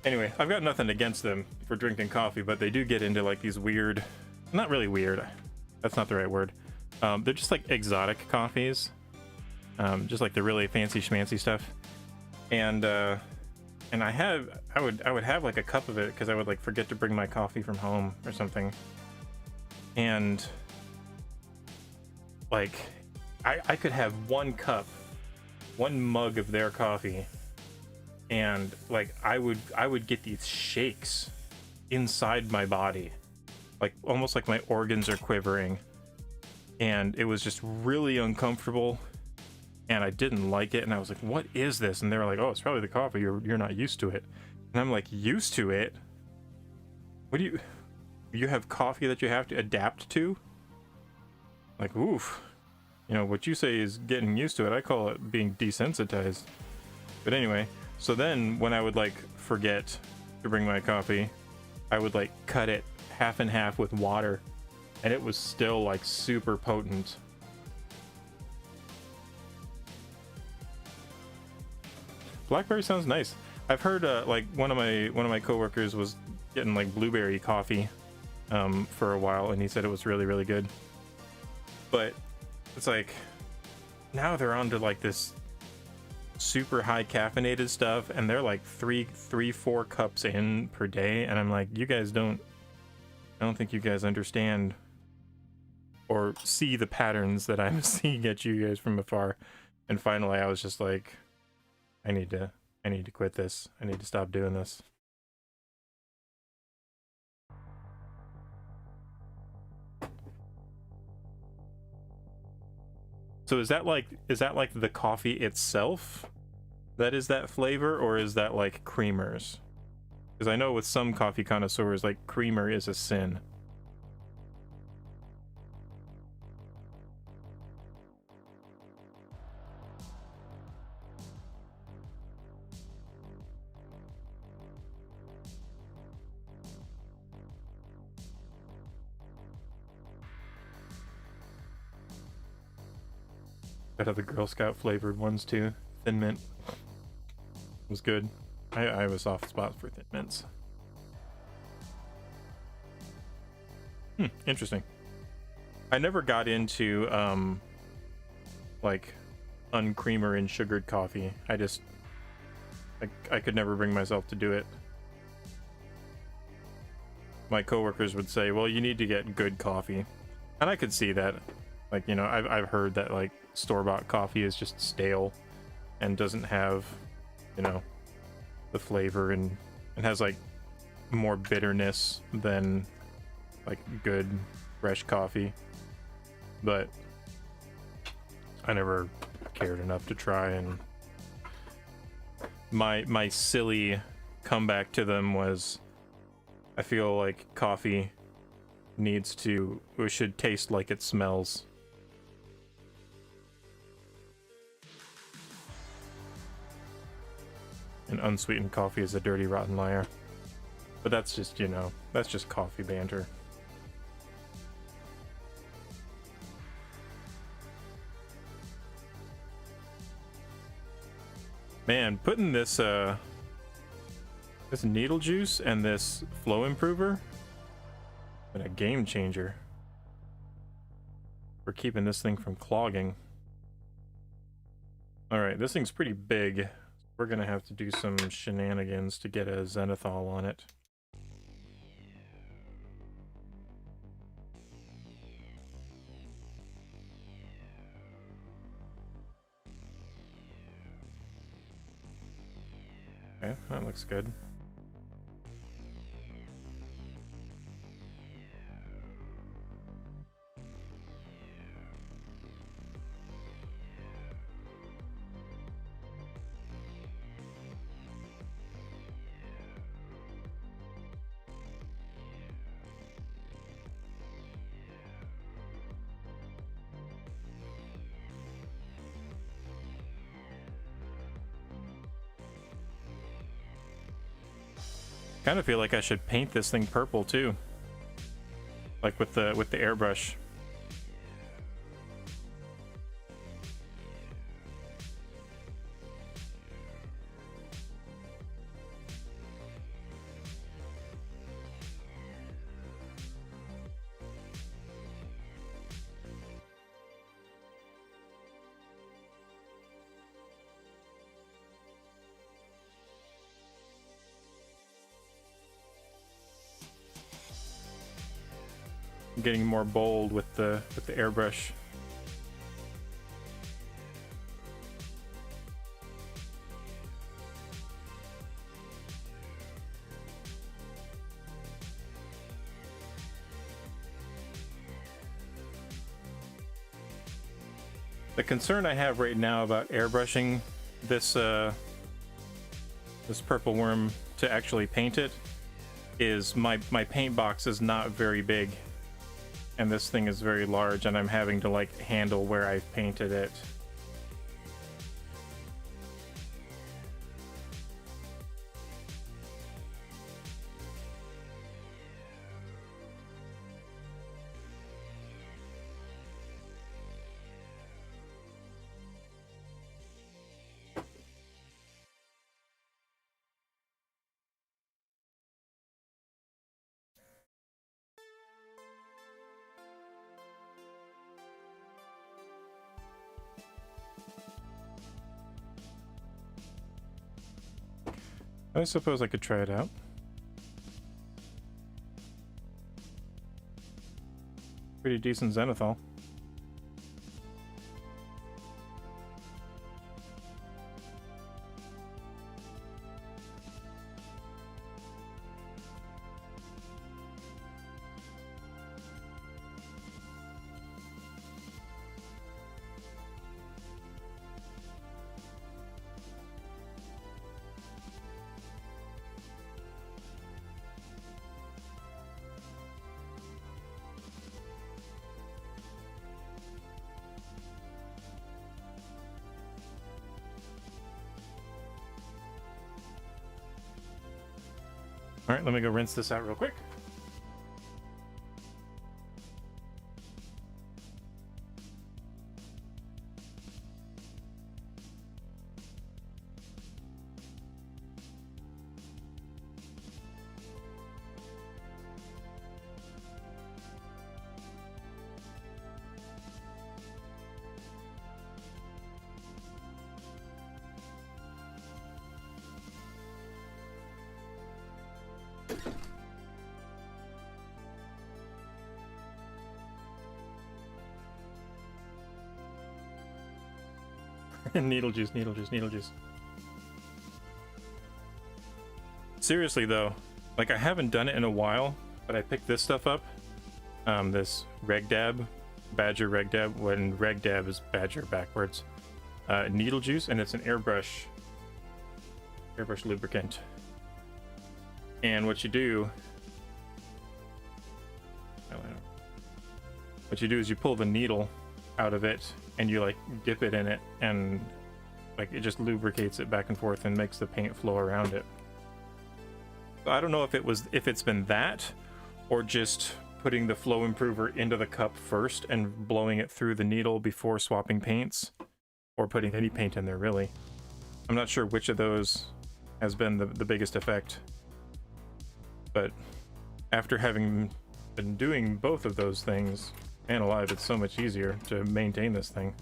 Anyway, I've got nothing against them for drinking coffee, but they do get into like these weird, not really weird, that's not the right word. They're just like exotic coffees, just like the really fancy schmancy stuff. And I would have like a cup of it because I would like forget to bring my coffee from home or something. And like I could have one mug of their coffee, and like I would get these shakes inside my body, like almost like my organs are quivering, and it was just really uncomfortable, and I didn't like it, and I was like, what is this? And they were like, oh, it's probably the coffee, you're not used to it. And I'm like, used to it? What do you have coffee that you have to adapt to? Like, oof. You know, what you say is getting used to it. I call it being desensitized. But anyway, so then when I would like forget to bring my coffee, I would like cut it half and half with water, and it was still like super potent. Blackberry sounds nice. I've heard like one of my coworkers was getting like blueberry coffee for a while, and he said it was really, really good. But it's like now they're on to like this super high caffeinated stuff, and they're like 4 cups in per day, and I'm like, you guys I don't think you guys understand or see the patterns that I'm seeing at you guys from afar. And finally I was just like, I need to quit this. I need to stop doing this. So is that like the coffee itself that is that flavor, or is that like creamers? Because I know with some coffee connoisseurs, like creamer is a sin. Got other Girl Scout flavored ones too. Thin mint was good. I have a soft spot for thin mints. Interesting. I never got into like uncreamer and sugared coffee. I could never bring myself to do it. My coworkers would say, well, you need to get good coffee, and I could see that. Like, you know, I've heard that like store-bought coffee is just stale and doesn't have, you know, the flavor, and has like more bitterness than like good fresh coffee. But I never cared enough to try, and my silly comeback to them was, I feel like coffee should taste like it smells. And unsweetened coffee is a dirty, rotten liar. But that's just, you know, that's just coffee banter. Man, putting this this needle juice and this flow improver been a game changer for keeping this thing from clogging. Alright, this thing's pretty big. We're gonna have to do some shenanigans to get a zenithal on it. Okay, that looks good. Kind of feel like I should paint this thing purple too, like with the airbrush. getting more bold with the airbrush. The concern I have right now about airbrushing this this purple worm to actually paint it is my paint box is not very big, and this thing is very large, and I'm having to like handle where I've painted it. I suppose I could try it out. Pretty decent zenithal. All right, let me go rinse this out real quick. Needle juice, needle juice, needle juice. Seriously though, like I haven't done it in a while, but I picked this stuff up. This Regdab, Badger Regdab, when Regdab is Badger backwards. Needle juice, and it's an airbrush lubricant. And what you do is you pull the needle out of it and you like dip it in it, and like it just lubricates it back and forth and makes the paint flow around it. So I don't know if it's been that or just putting the flow improver into the cup first and blowing it through the needle before swapping paints, or putting any paint in there really. I'm not sure which of those has been the biggest effect, but after having been doing both of those things, man alive, it's so much easier to maintain this thing.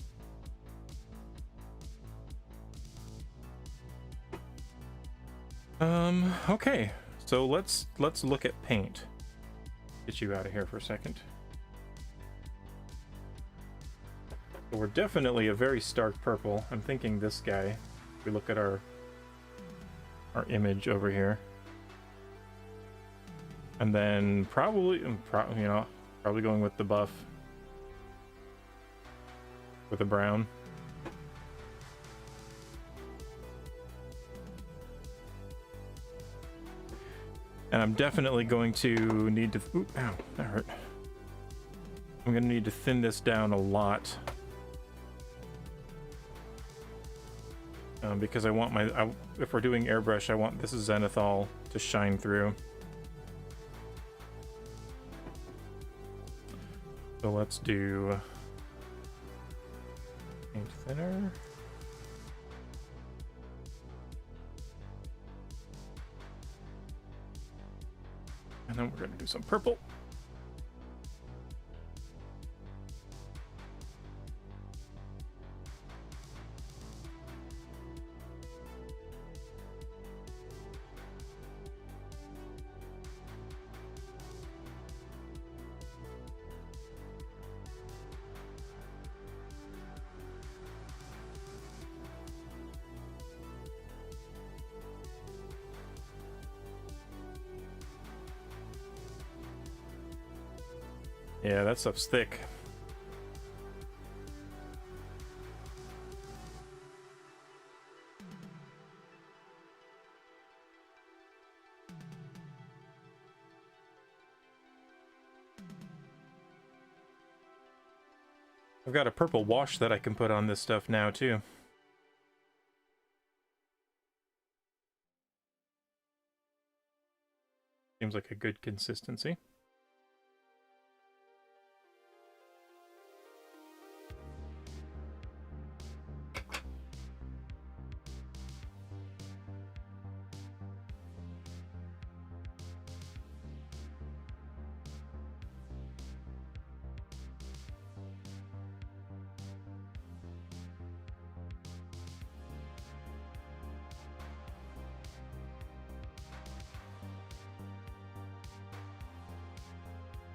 Okay, so let's look at paint. Get you out of here for a second. So we're definitely a very stark purple. I'm thinking this guy. If we look at our image over here, and then probably going with the buff, with the brown. And I'm definitely going to need to, ooh, ow, that hurt. I'm going to need to thin this down a lot. Because I want if we're doing airbrush, I want this zenithal to shine through. So let's do paint thinner. And then we're going to do some purple. Yeah, that stuff's thick. I've got a purple wash that I can put on this stuff now, too. Seems like a good consistency.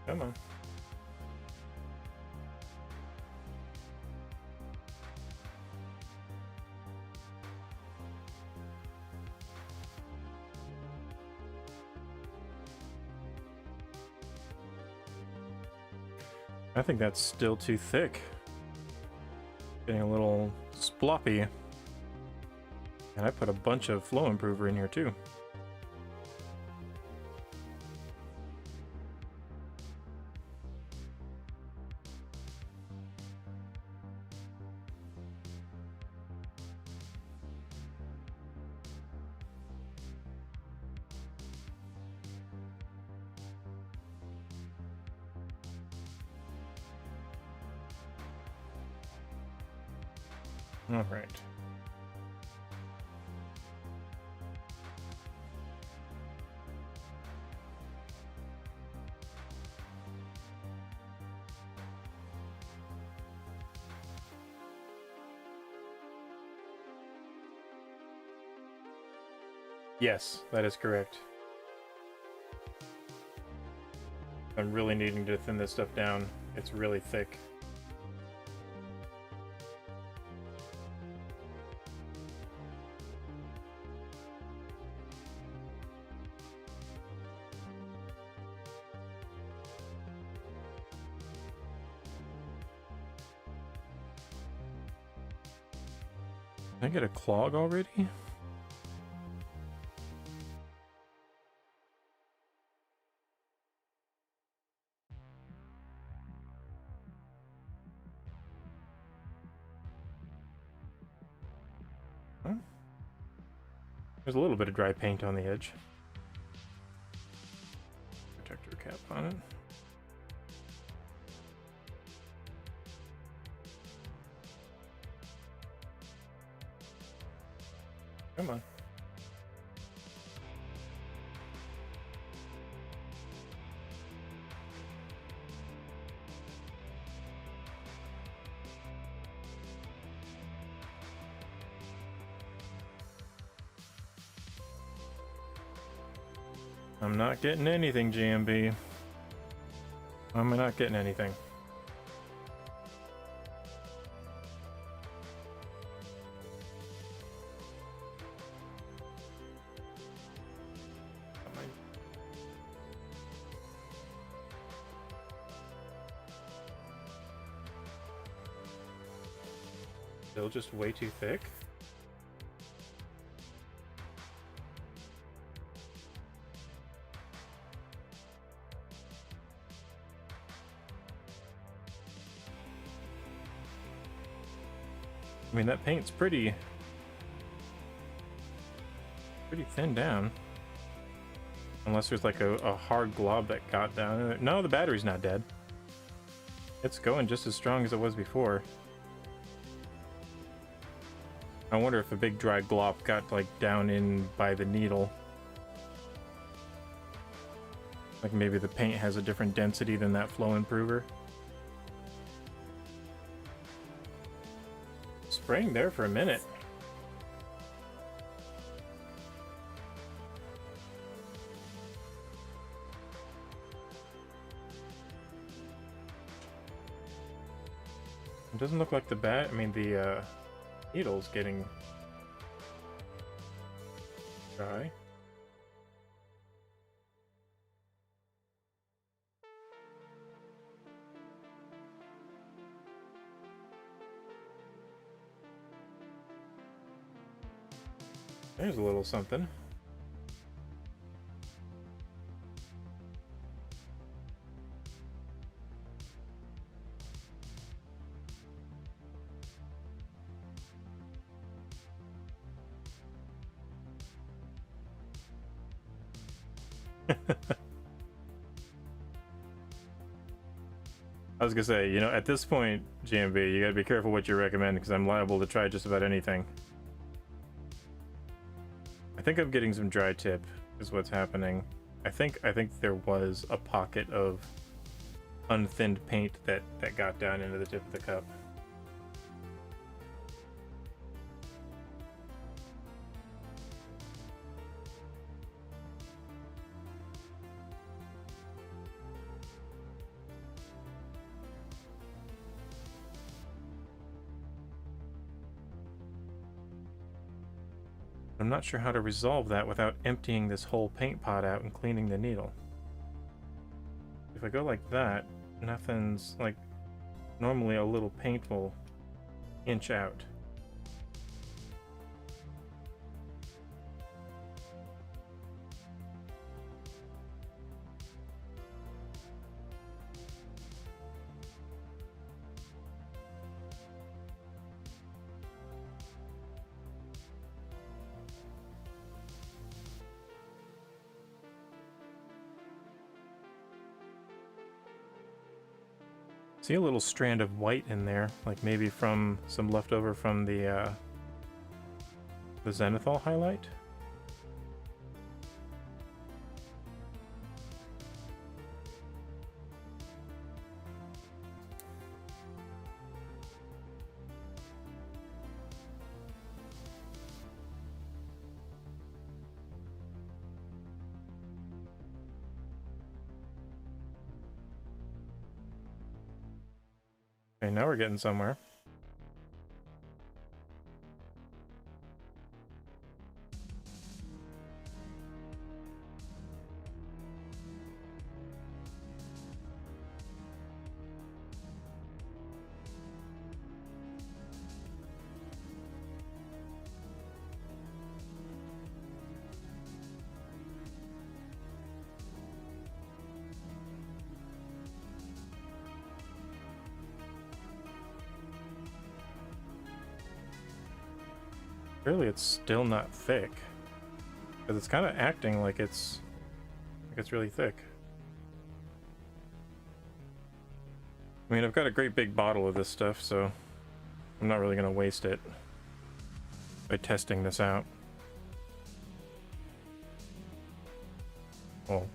Come on. I think that's still too thick. Getting a little sploppy. And I put a bunch of flow improver in here too. All right. Yes, that is correct. I'm really needing to thin this stuff down. It's really thick. Can I get a clog already? Huh? There's a little bit of dry paint on the edge. Protector cap on it. Come on. I'm not getting anything, GMB. I'm not getting anything. Still just way too thick. I mean, that paint's pretty thin down. Unless there's like a hard glob that got down in there. No, the battery's not dead. It's going just as strong as it was before. I wonder if a big dry glop got like down in by the needle. Like maybe the paint has a different density than that flow improver. Spraying there for a minute. It doesn't look like the needle's getting dry. There's a little something. I was gonna say, you know, at this point, GMB, you gotta be careful what you recommend because I'm liable to try just about anything. I think I'm getting some dry tip, is what's happening. I think there was a pocket of unthinned paint that got down into the tip of the cup. I'm not sure how to resolve that without emptying this whole paint pot out and cleaning the needle. If I go like that, nothing's like... Normally a little paint will inch out. See a little strand of white in there, like maybe from some leftover from the Zenithal highlight. Okay, now we're getting somewhere. Really, it's still not thick. Because it's kind of acting like it's really thick. I mean, I've got a great big bottle of this stuff, so I'm not really going to waste it by testing this out. Well,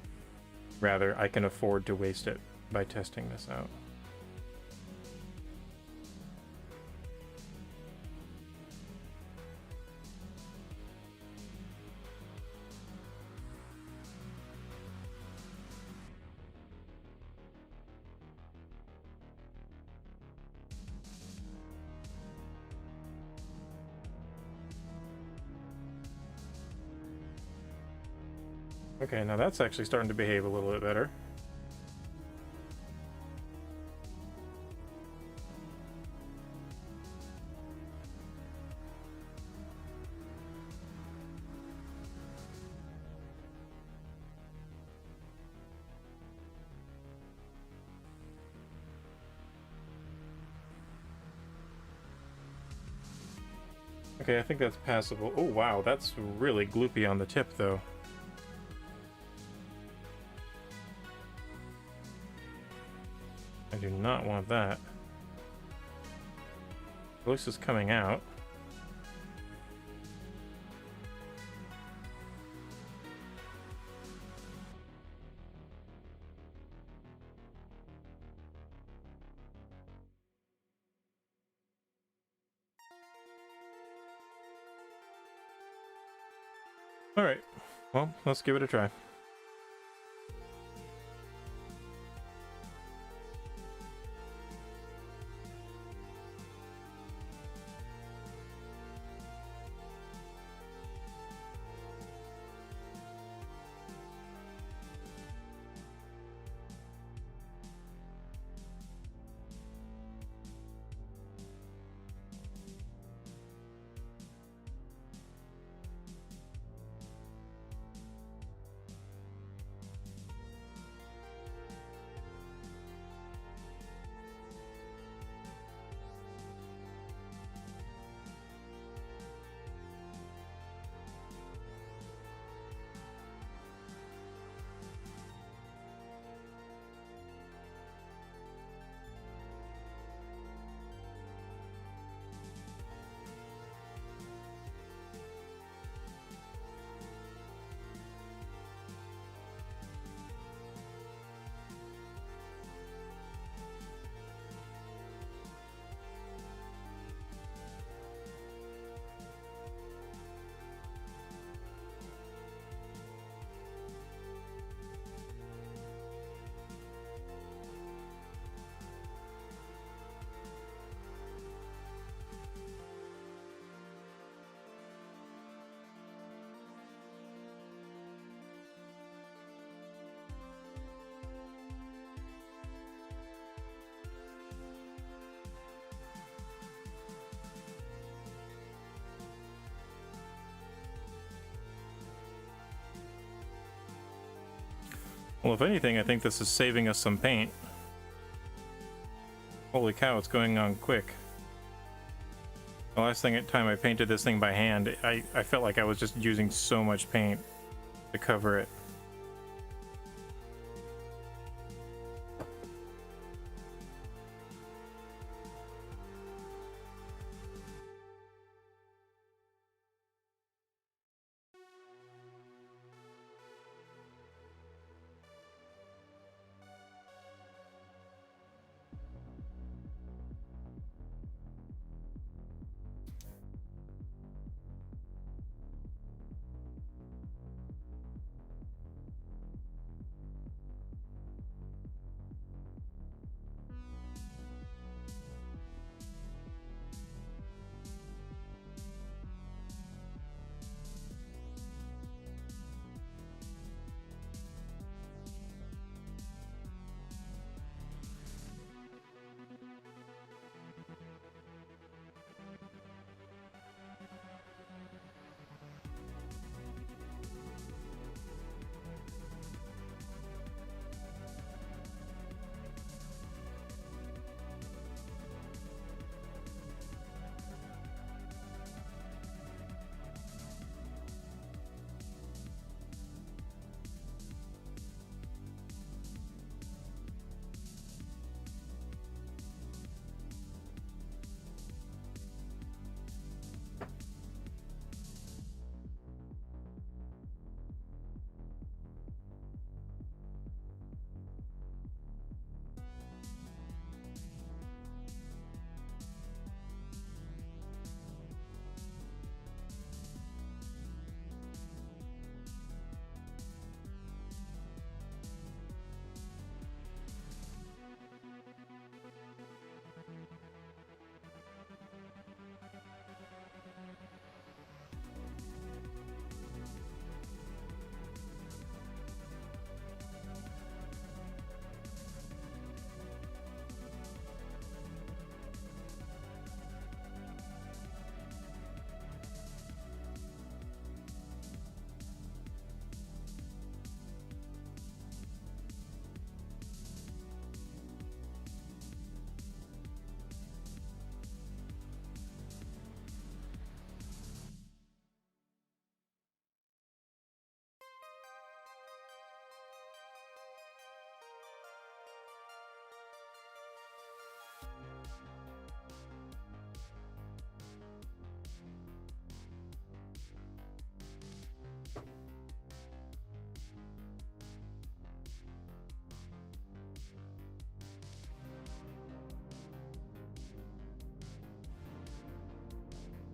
rather, I can afford to waste it by testing this out. Okay, now that's actually starting to behave a little bit better. Okay, I think that's passable. Oh wow, that's really gloopy on the tip though. I do not want that. Voice is coming out. Alright, well, let's give it a try. Well, if anything, I think this is saving us some paint. Holy cow, it's going on quick. The last time I painted this thing by hand, I felt like I was just using so much paint to cover it.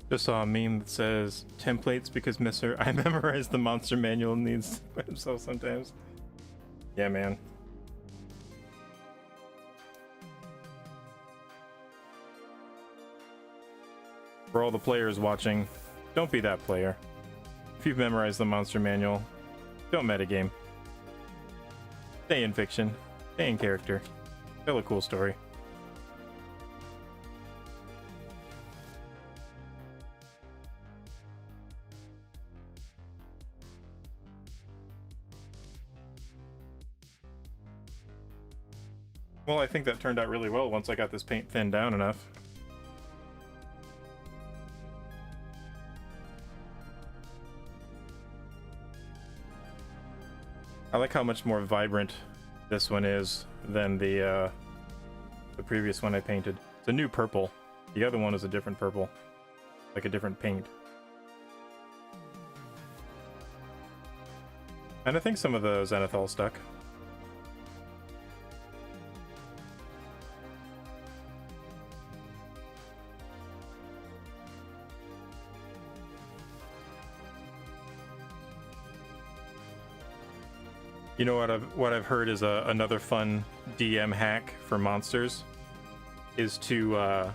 Just saw a meme that says templates because I memorized the monster manual and needs by himself sometimes. Yeah, man. For all the players watching, don't be that player. If you've memorized the monster manual, don't metagame. Stay in fiction. Stay in character. Tell a cool story. Well, I think that turned out really well once I got this paint thinned down enough. I like how much more vibrant this one is than the previous one I painted. It's a new purple. The other one is a different purple, like a different paint. And I think some of the Zenithal stuck. You know what I've heard is another fun DM hack for monsters is to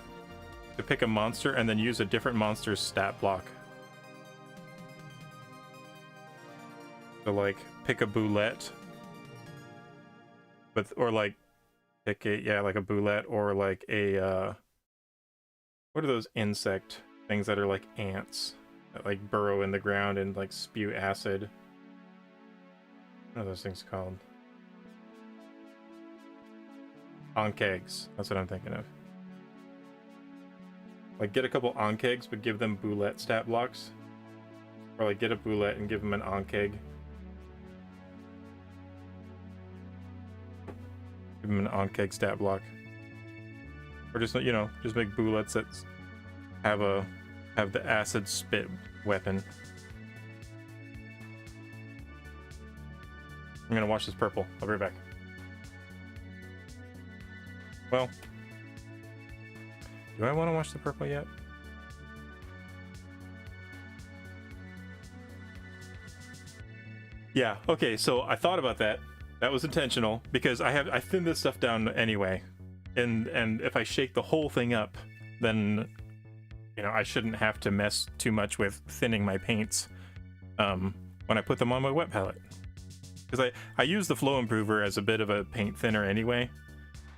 pick a monster and then use a different monster's stat block. So like pick a boulette, or like pick like a boulette or like a what are those insect things that are like ants that like burrow in the ground and like spew acid? What are those things called? on kegs. That's what I'm thinking of. Like, get a couple on kegs, but give them boulette stat blocks. Or like, get a boulette and give them an on keg. Give them an on keg stat block. Or just, you know, just make boulettes that have the acid spit weapon. I'm gonna watch this purple. I'll be right back. Well, do I want to watch the purple yet? Yeah, okay, so I thought about that. That was intentional because I thinned this stuff down anyway. And if I shake the whole thing up, then you know, I shouldn't have to mess too much with thinning my paints when I put them on my wet palette. Because I use the Flow Improver as a bit of a paint thinner anyway,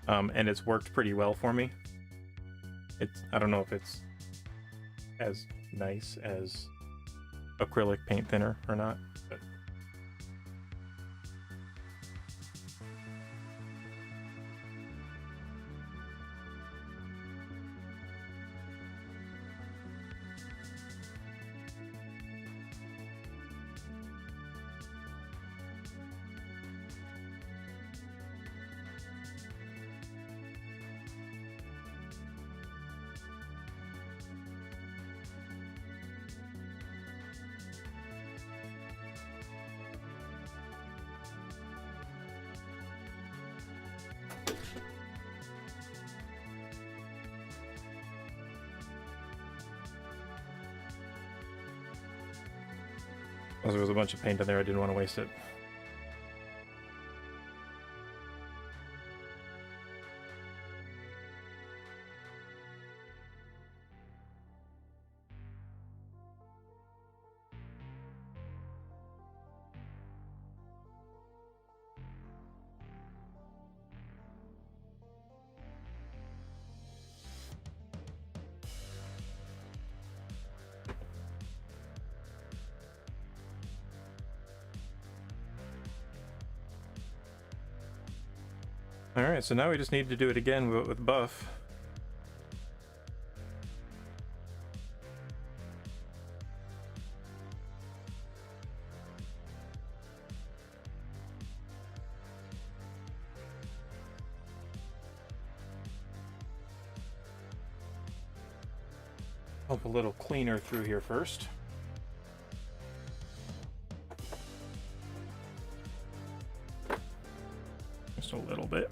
and it's worked pretty well for me. I don't know if it's as nice as acrylic paint thinner or not, but there was a bunch of paint in there, I didn't want to waste it. Alright, so now we just need to do it again with buff. Help a little cleaner through here first. Just a little bit.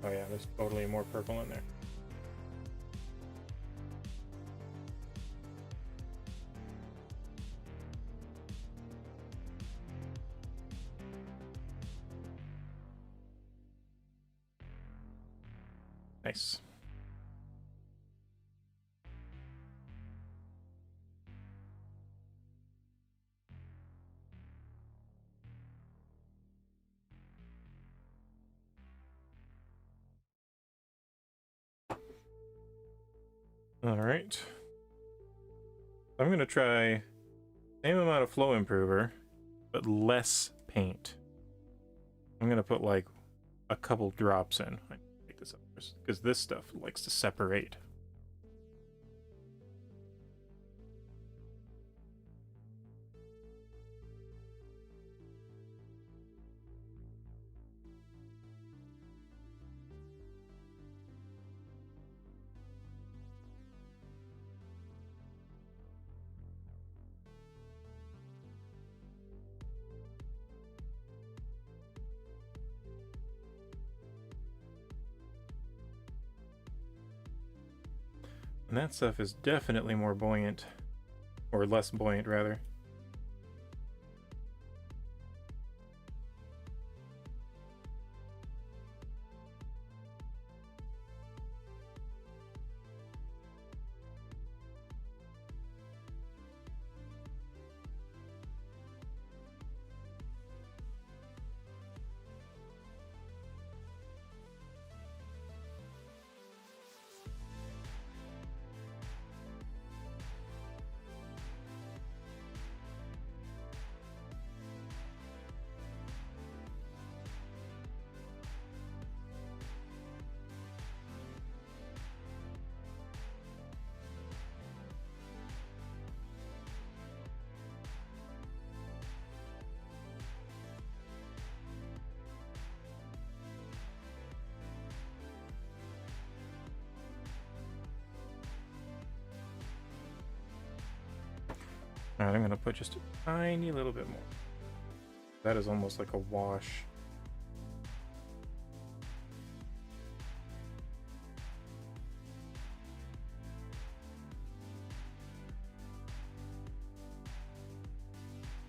Oh yeah, there's totally more purple in there. Nice. All right. I'm going to try same amount of Flow Improver, but less paint. I'm going to put like a couple drops in. I take this up first because this stuff likes to separate. And that stuff is definitely more buoyant, or less buoyant rather. Alright, I'm gonna put just a tiny little bit more. That is almost like a wash.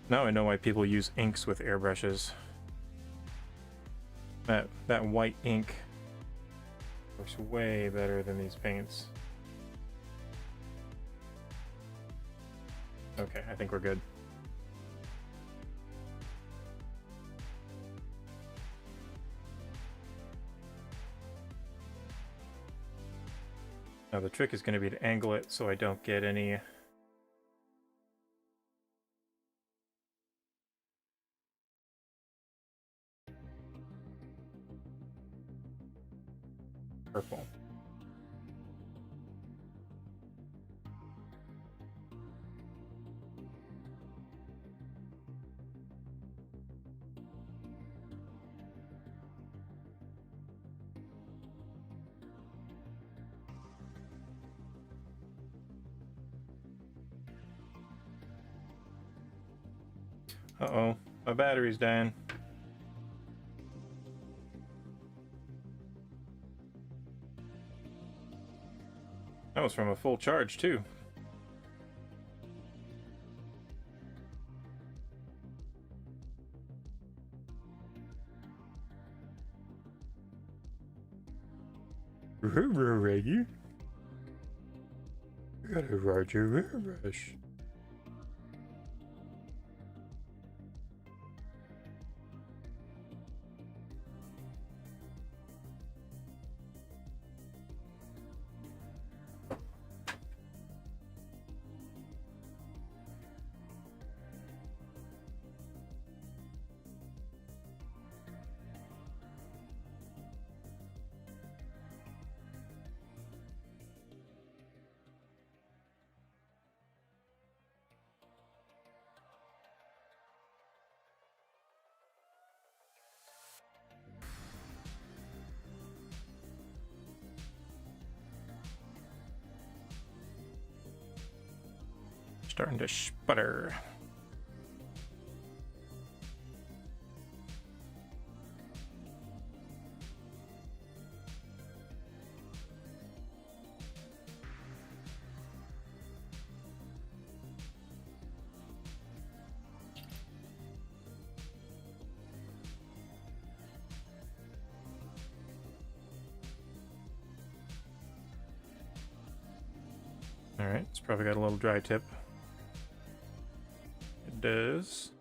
Now I know why people use inks with airbrushes. That white ink works way better than these paints. Okay, I think we're good. Now the trick is going to be to angle it so I don't get any purple. Uh-oh, my battery's dying. That was from a full charge, too. Reggie. I gotta ride your airbrush. Starting to sputter. Alright, it's probably got a little dry tip. It does.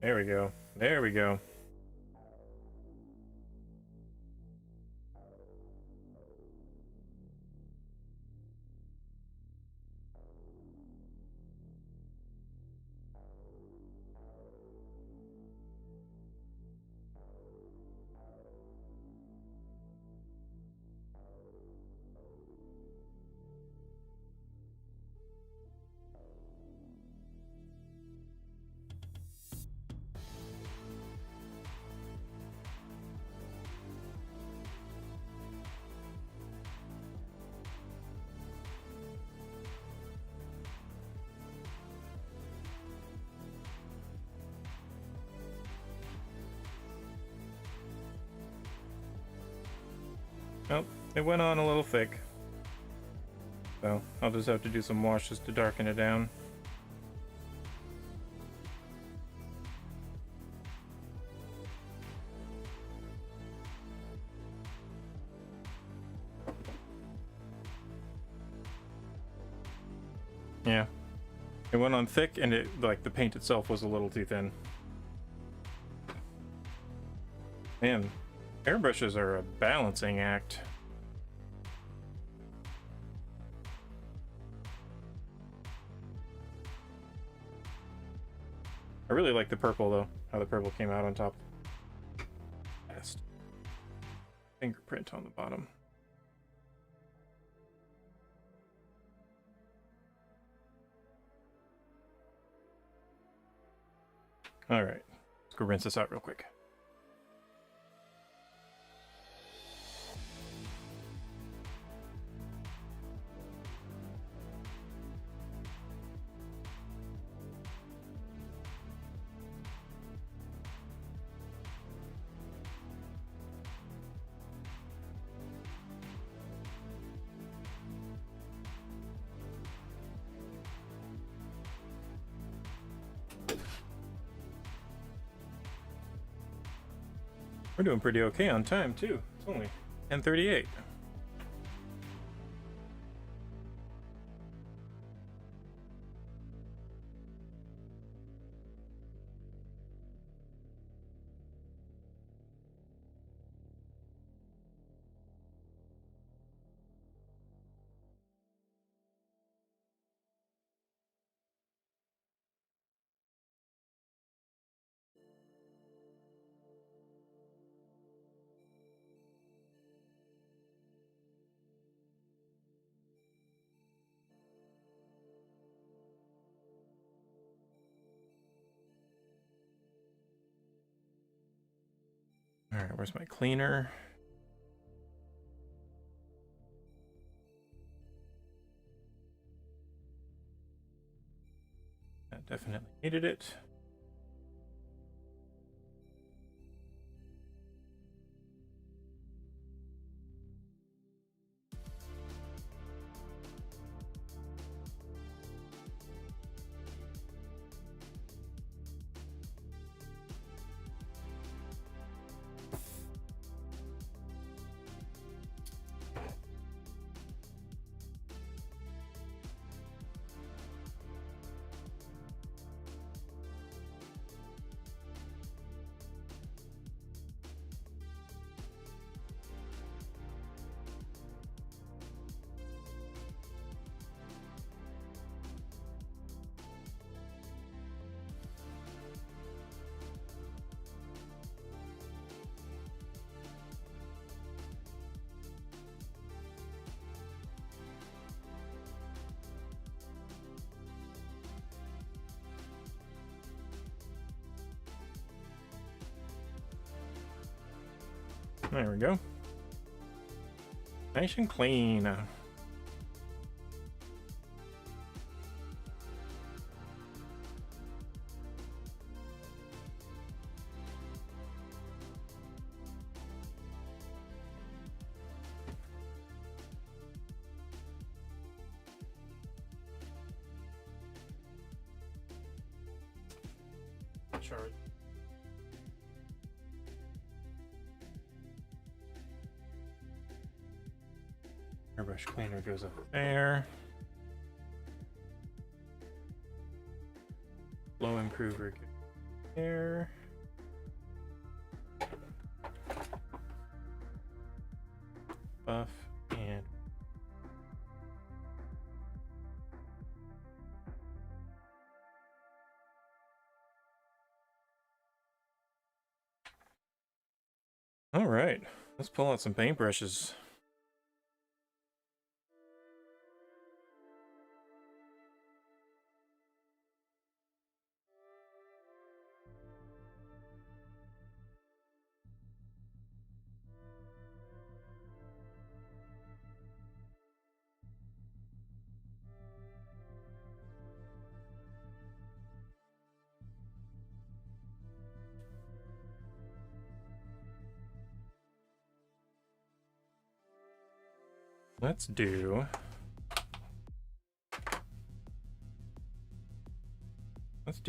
There we go. There we go. Oh, it went on a little thick. So I'll just have to do some washes to darken it down. Yeah. It went on thick and it like the paint itself was a little too thin. Man, airbrushes are a balancing act. I really like the purple though, how the purple came out on top. Best. Fingerprint on the bottom. Alright, let's go rinse this out real quick. We're doing pretty okay on time, too. It's only 10:38. All right, where's my cleaner? That definitely needed it. There we go. Nice and clean. Sure. Airbrush cleaner goes up there. Flow improver goes there. Buff and all right, let's pull out some paintbrushes. Let's do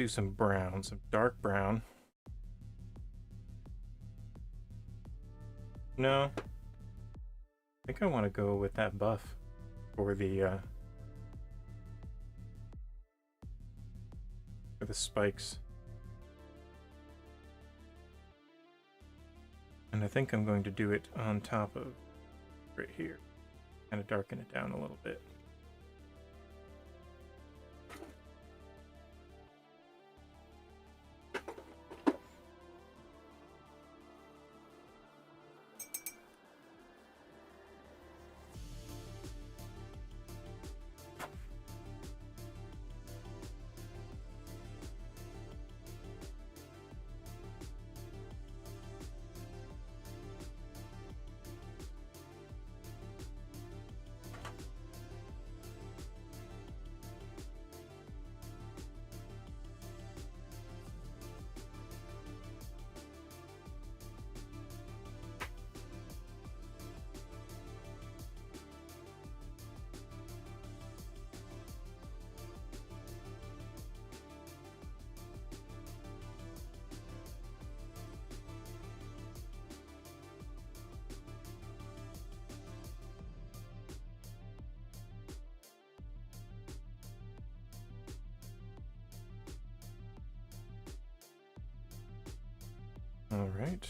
some brown, some dark brown. No, I think I want to go with that buff for the spikes. And I think I'm going to do it on top of right here. Kind of darken it down a little bit. All right.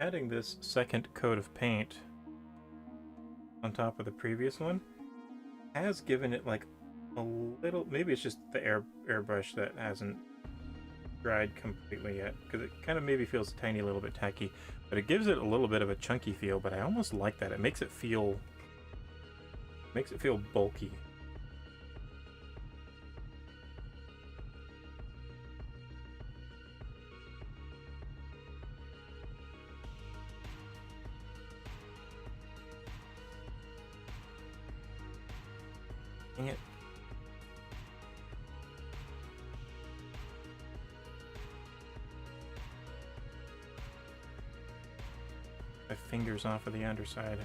Adding this second coat of paint on top of the previous one has given it like a little, maybe it's just the airbrush that hasn't dried completely yet, because it kind of maybe feels a tiny little bit tacky, but it gives it a little bit of a chunky feel. But I almost like that. It makes it feel bulky. Dang it. My fingers off of the underside.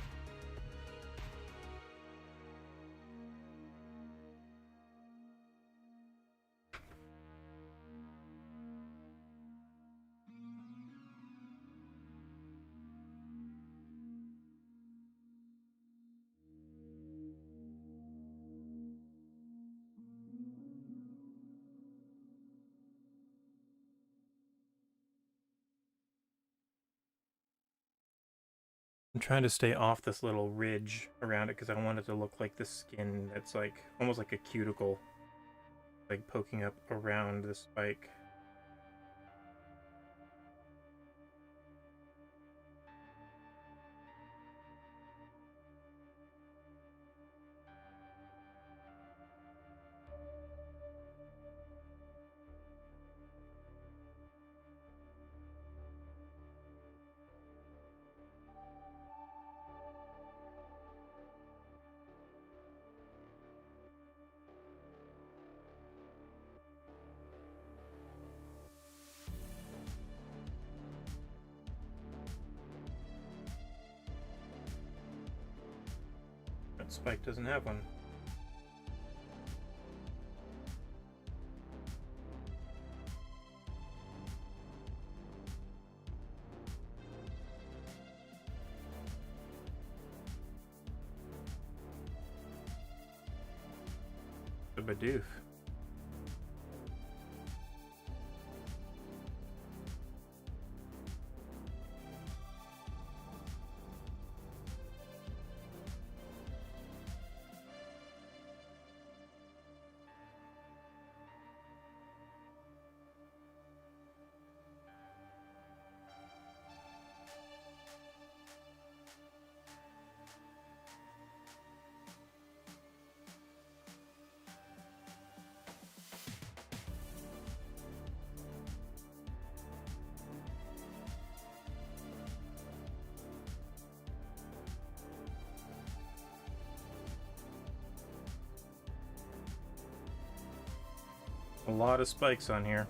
I'm trying to stay off this little ridge around it because I want it to look like the skin that's like almost like a cuticle, like poking up around the spike. That spike doesn't have one. The Bidoof. A lot of spikes on here.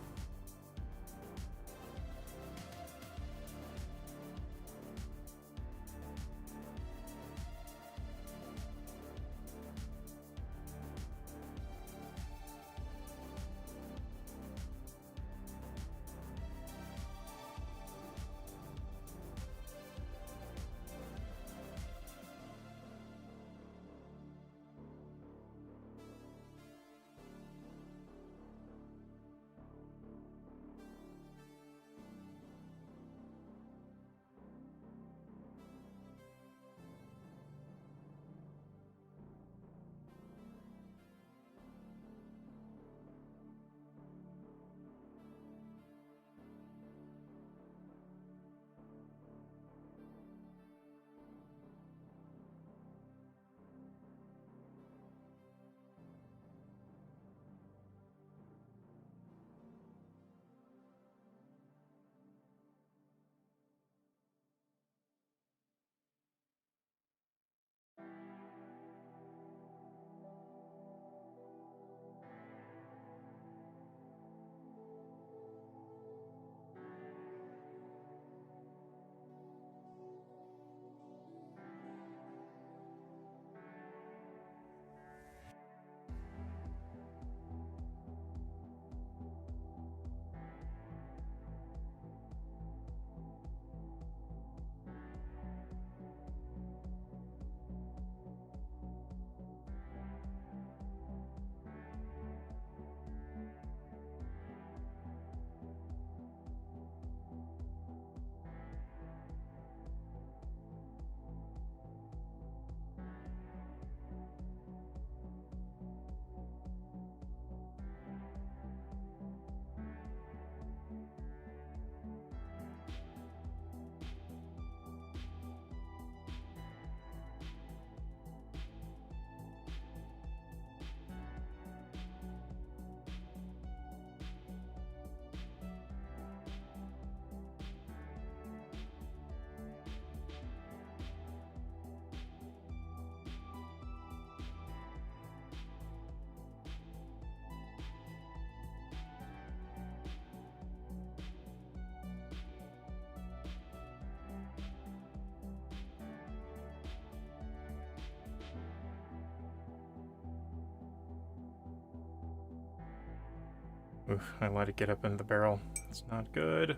Oof, I let it get up in the barrel. It's not good.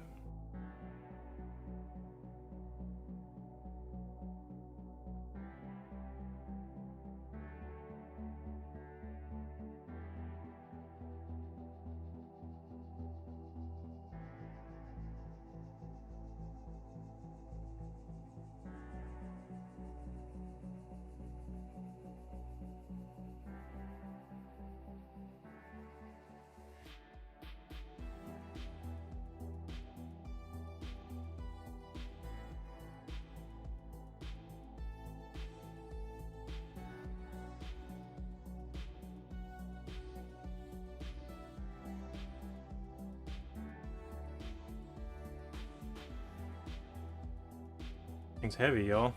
Thing's heavy, y'all.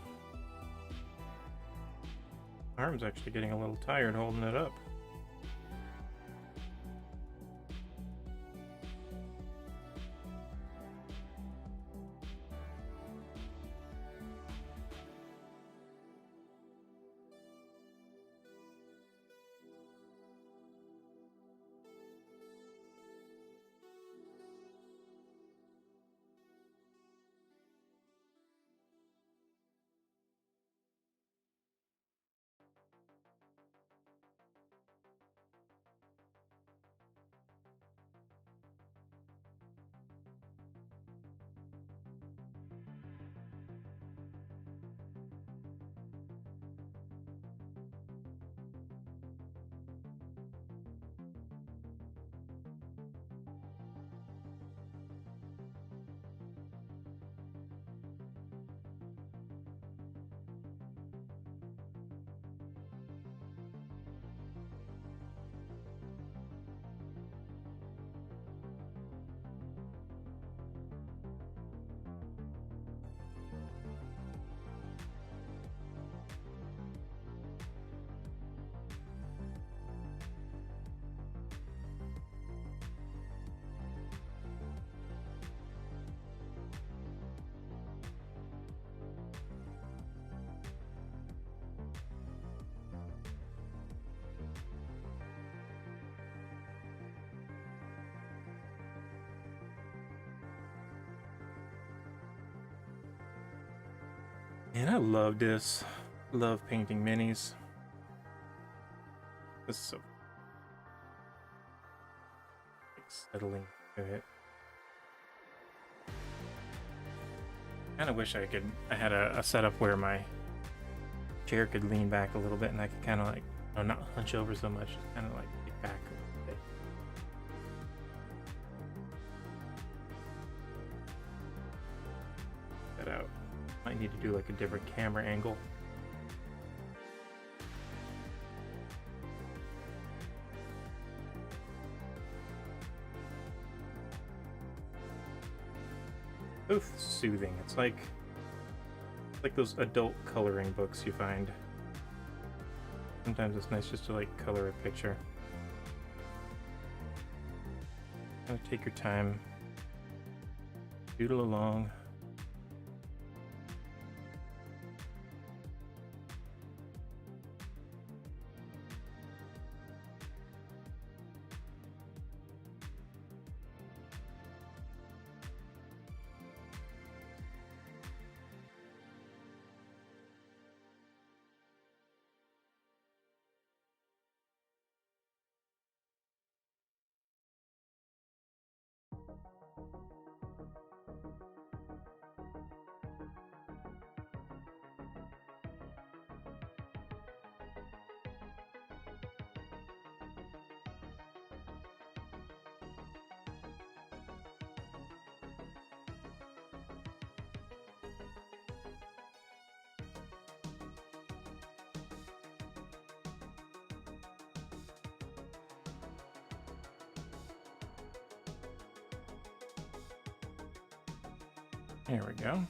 Arm's actually getting a little tired holding it up. And I love this. Love painting minis. This is so settling to it. Kind of wish I had a setup where my chair could lean back a little bit and I could kind of like, not hunch over so much, just kind of like get back a little bit. That out. Might need to do like a different camera angle. Both soothing. It's like those adult coloring books you find. Sometimes it's nice just to like color a picture. Kind of take your time, doodle along. There we go.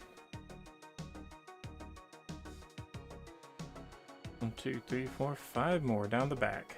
1, 2, 3, 4, 5 more down the back.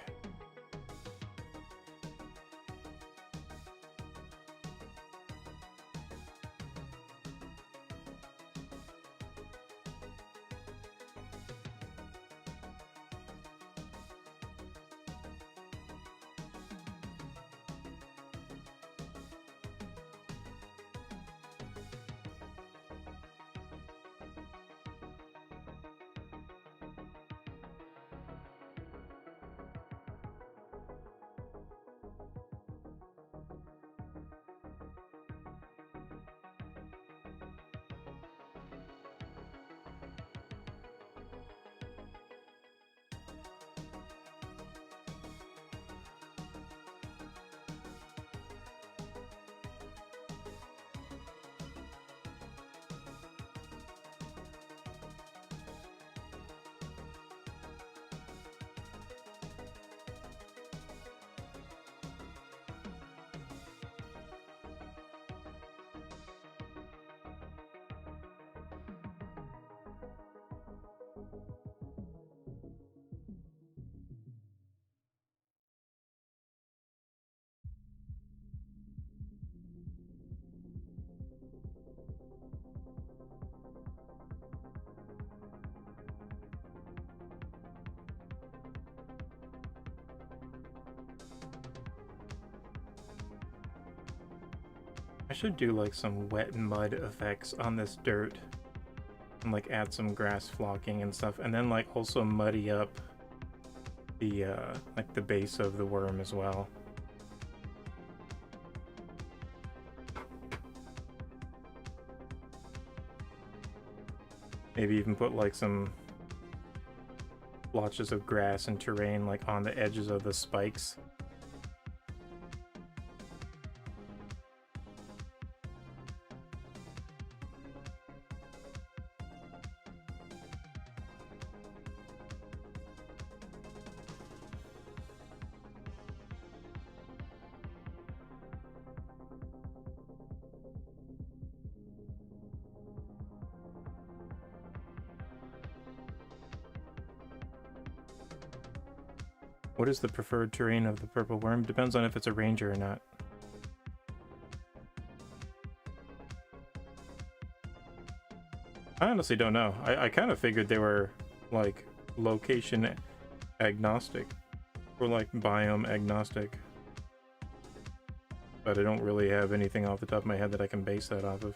I should do like some wet mud effects on this dirt and like add some grass flocking and stuff, and then like also muddy up the like the base of the worm as well. Maybe even put like some blotches of grass and terrain like on the edges of the spikes. What is the preferred terrain of the purple worm? Depends on if it's a ranger or not. I honestly don't know. I kind of figured they were like location agnostic or like biome agnostic, but I don't really have anything off the top of my head that I can base that off of.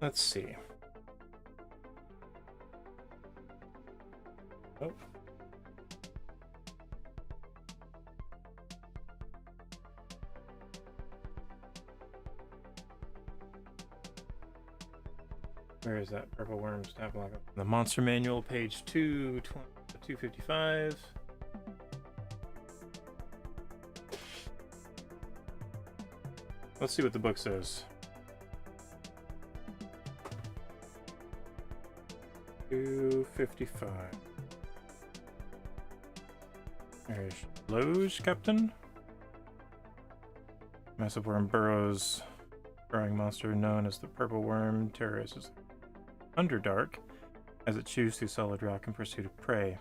Let's see. Oh. Where is that purple worm stat block? The monster manual, page 255. Let's see what the book says. 255. There's Loge, Captain. Massive worm burrows. Burrowing monster known as the purple worm terrorizes Underdark as it chews through solid rock in pursuit of prey.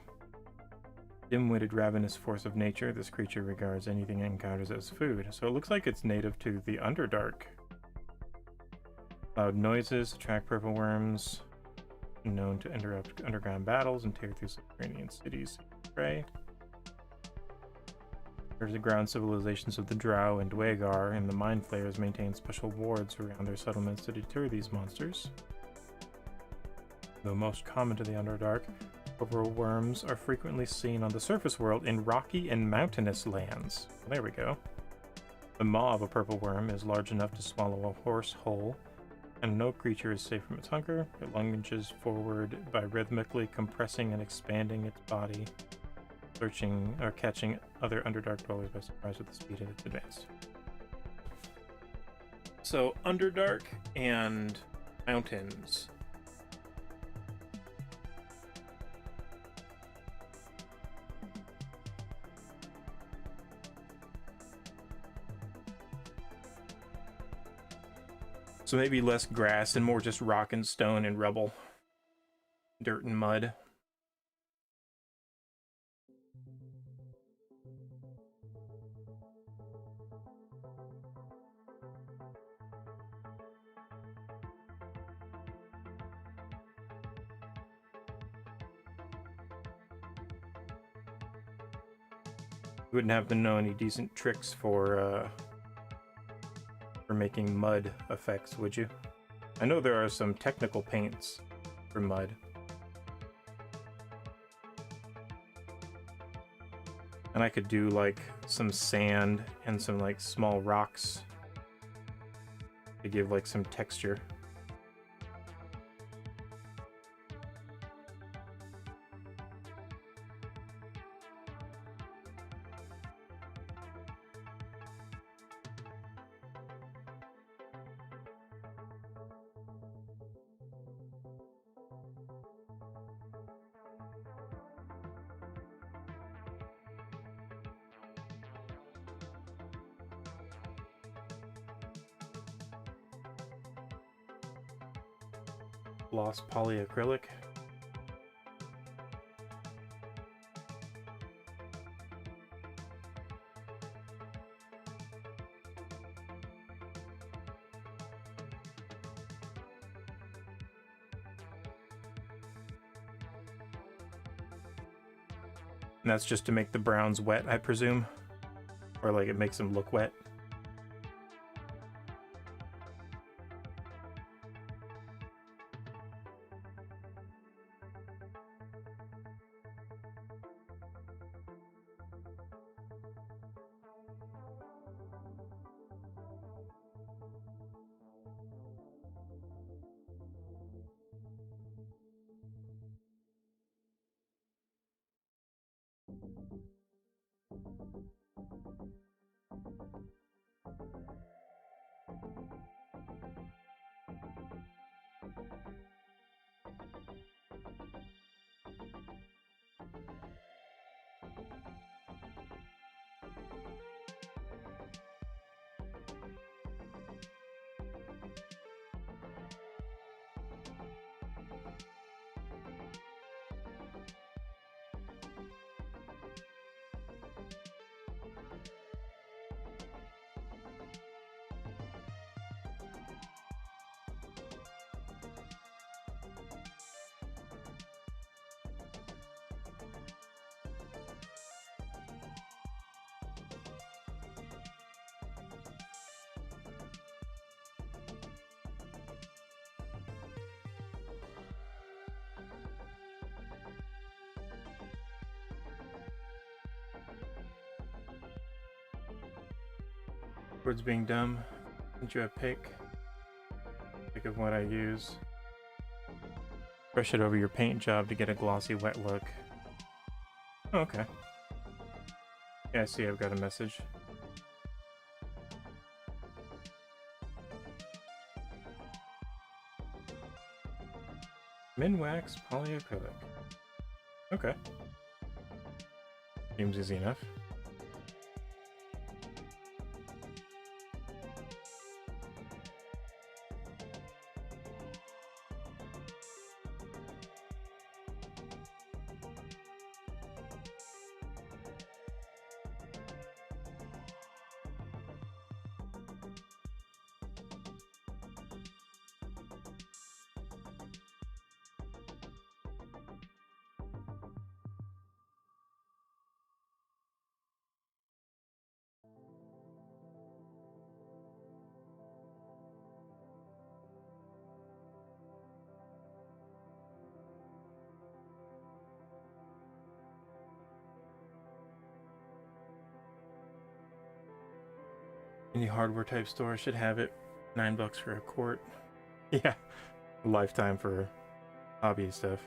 Dim-witted, ravenous force of nature, this creature regards anything it encounters as food. So it looks like it's native to the Underdark. Loud noises attract purple worms, known to interrupt underground battles and tear through subterranean cities. Prey. There's the ground civilizations of the Drow and Dwagar, and the Mind Flayers maintain special wards around their settlements to deter these monsters. Though most common to the Underdark, purple worms are frequently seen on the surface world in rocky and mountainous lands. There we go. The maw of a purple worm is large enough to swallow a horse whole, and no creature is safe from its hunger. It lunges forward by rhythmically compressing and expanding its body, searching or catching other Underdark dwellers by surprise with the speed of its advance. So, Underdark and mountains. So maybe less grass and more just rock and stone and rubble. Dirt and mud. You wouldn't have to know any decent tricks for making mud effects, would you? I know there are some technical paints for mud. And I could do like some sand and some like small rocks to give like some texture. gloss polyacrylic. And that's just to make the browns wet, I presume? Or like it makes them look wet? Towards being dumb, didn't you have pick of what I use? Brush it over your paint job to get a glossy wet look. Oh, okay. Yeah, I see I've got a message. Minwax polyacrylic. Okay. Seems easy enough. Any hardware type store should have it. $9 for a quart. Yeah, a lifetime for hobby stuff.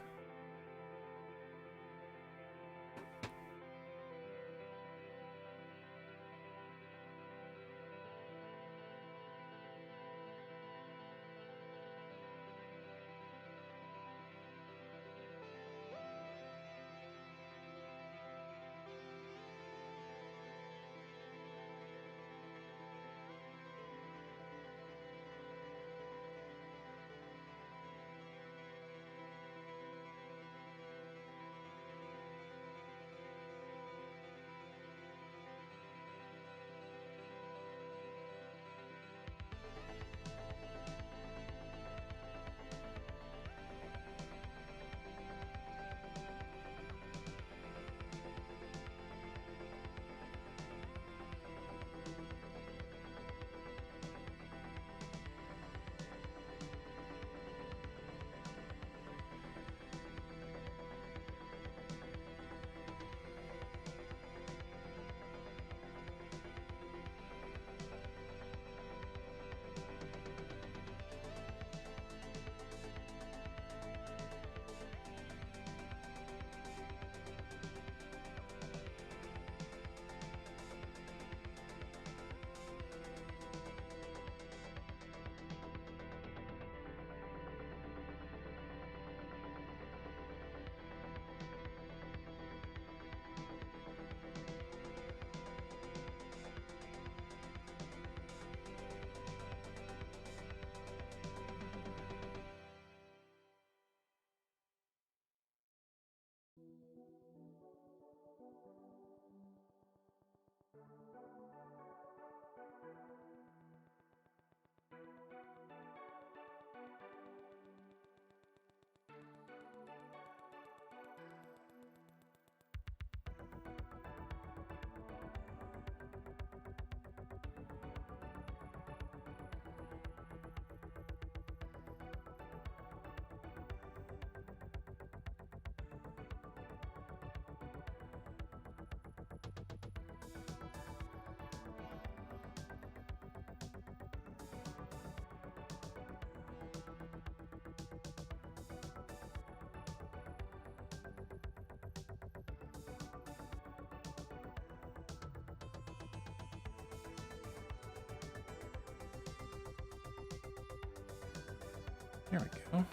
There we go.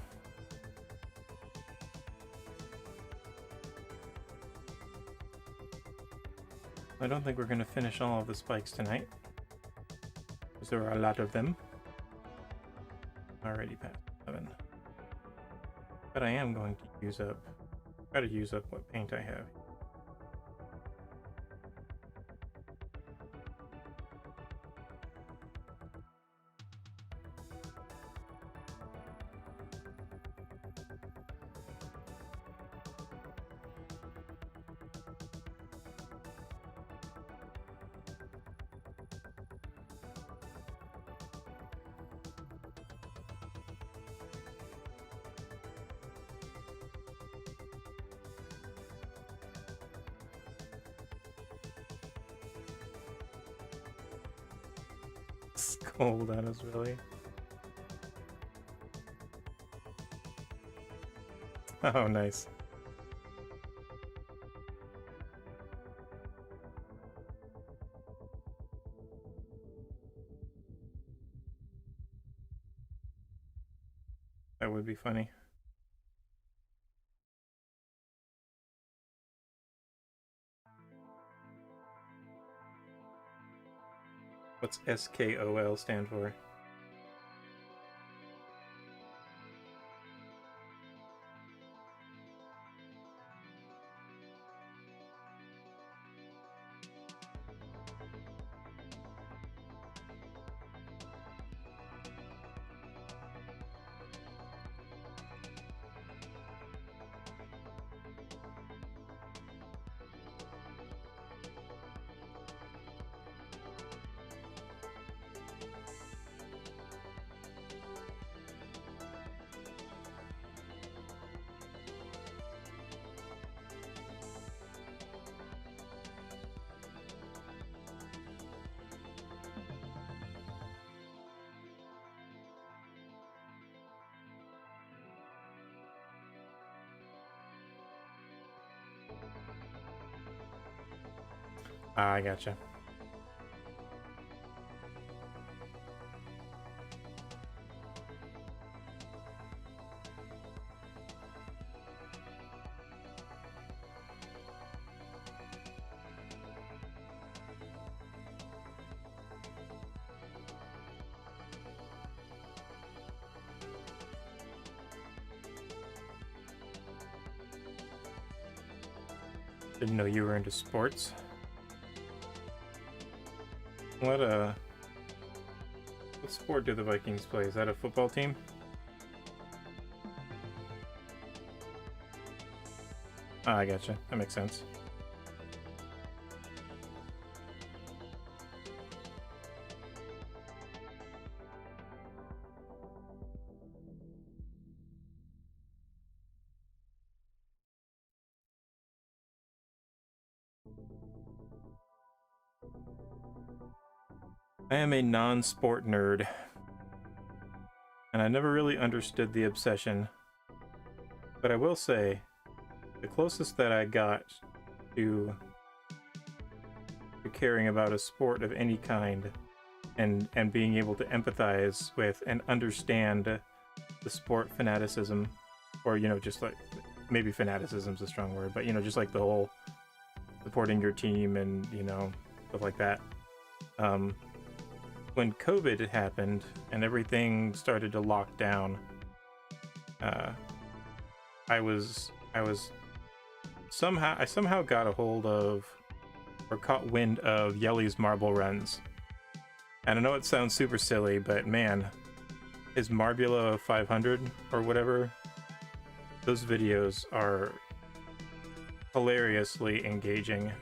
I don't think we're going to finish all of the spikes tonight, because there are a lot of them. Already past 7. But I am going to try to use up what paint I have. It's cold on us, really. Oh, nice. That would be funny. What's SKOL stand for? Ah, I gotcha. Didn't know you were into sports. What sport do the Vikings play? Is that a football team? Ah, I gotcha. That makes sense. I am a non-sport nerd, and I never really understood the obsession. But I will say, the closest that I got to caring about a sport of any kind and being able to empathize with and understand the sport fanaticism, or, you know, just like, maybe fanaticism's a strong word, but, you know, just like the whole supporting your team and, you know, stuff like that. When COVID happened and everything started to lock down, I somehow got a hold of, or caught wind of, Yelly's marble runs. And I know it sounds super silly, but man, his Marbula 500 or whatever, those videos are hilariously engaging.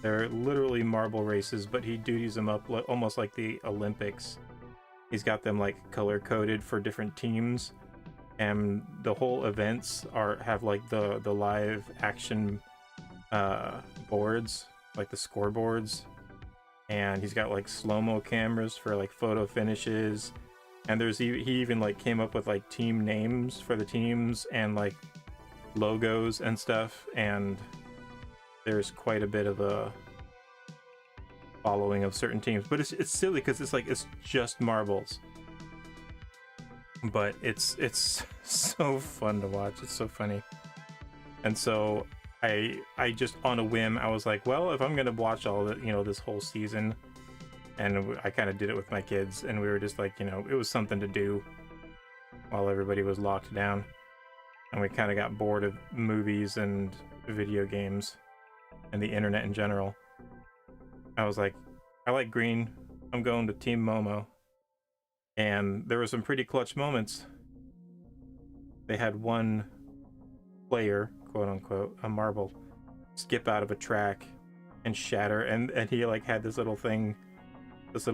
They're literally marble races, but he duties them up almost like the Olympics. He's got them like color coded for different teams, and the whole events have like the live action boards, like the scoreboards, and he's got like slow-mo cameras for like photo finishes, and he even like came up with like team names for the teams and like logos and stuff, and there's quite a bit of a following of certain teams, but it's silly because it's like, it's just marbles. but it's so fun to watch. It's so funny. And so I just on a whim I was like, well, if I'm gonna watch all the this whole season, and I kind of did it with my kids, and we were just like, it was something to do while everybody was locked down, and we kind of got bored of movies and video games and the internet in general. I was like, I like green. I'm going to Team Momo. And there were some pretty clutch moments. They had one player, quote unquote, a marble, skip out of a track and shatter, and he like had this little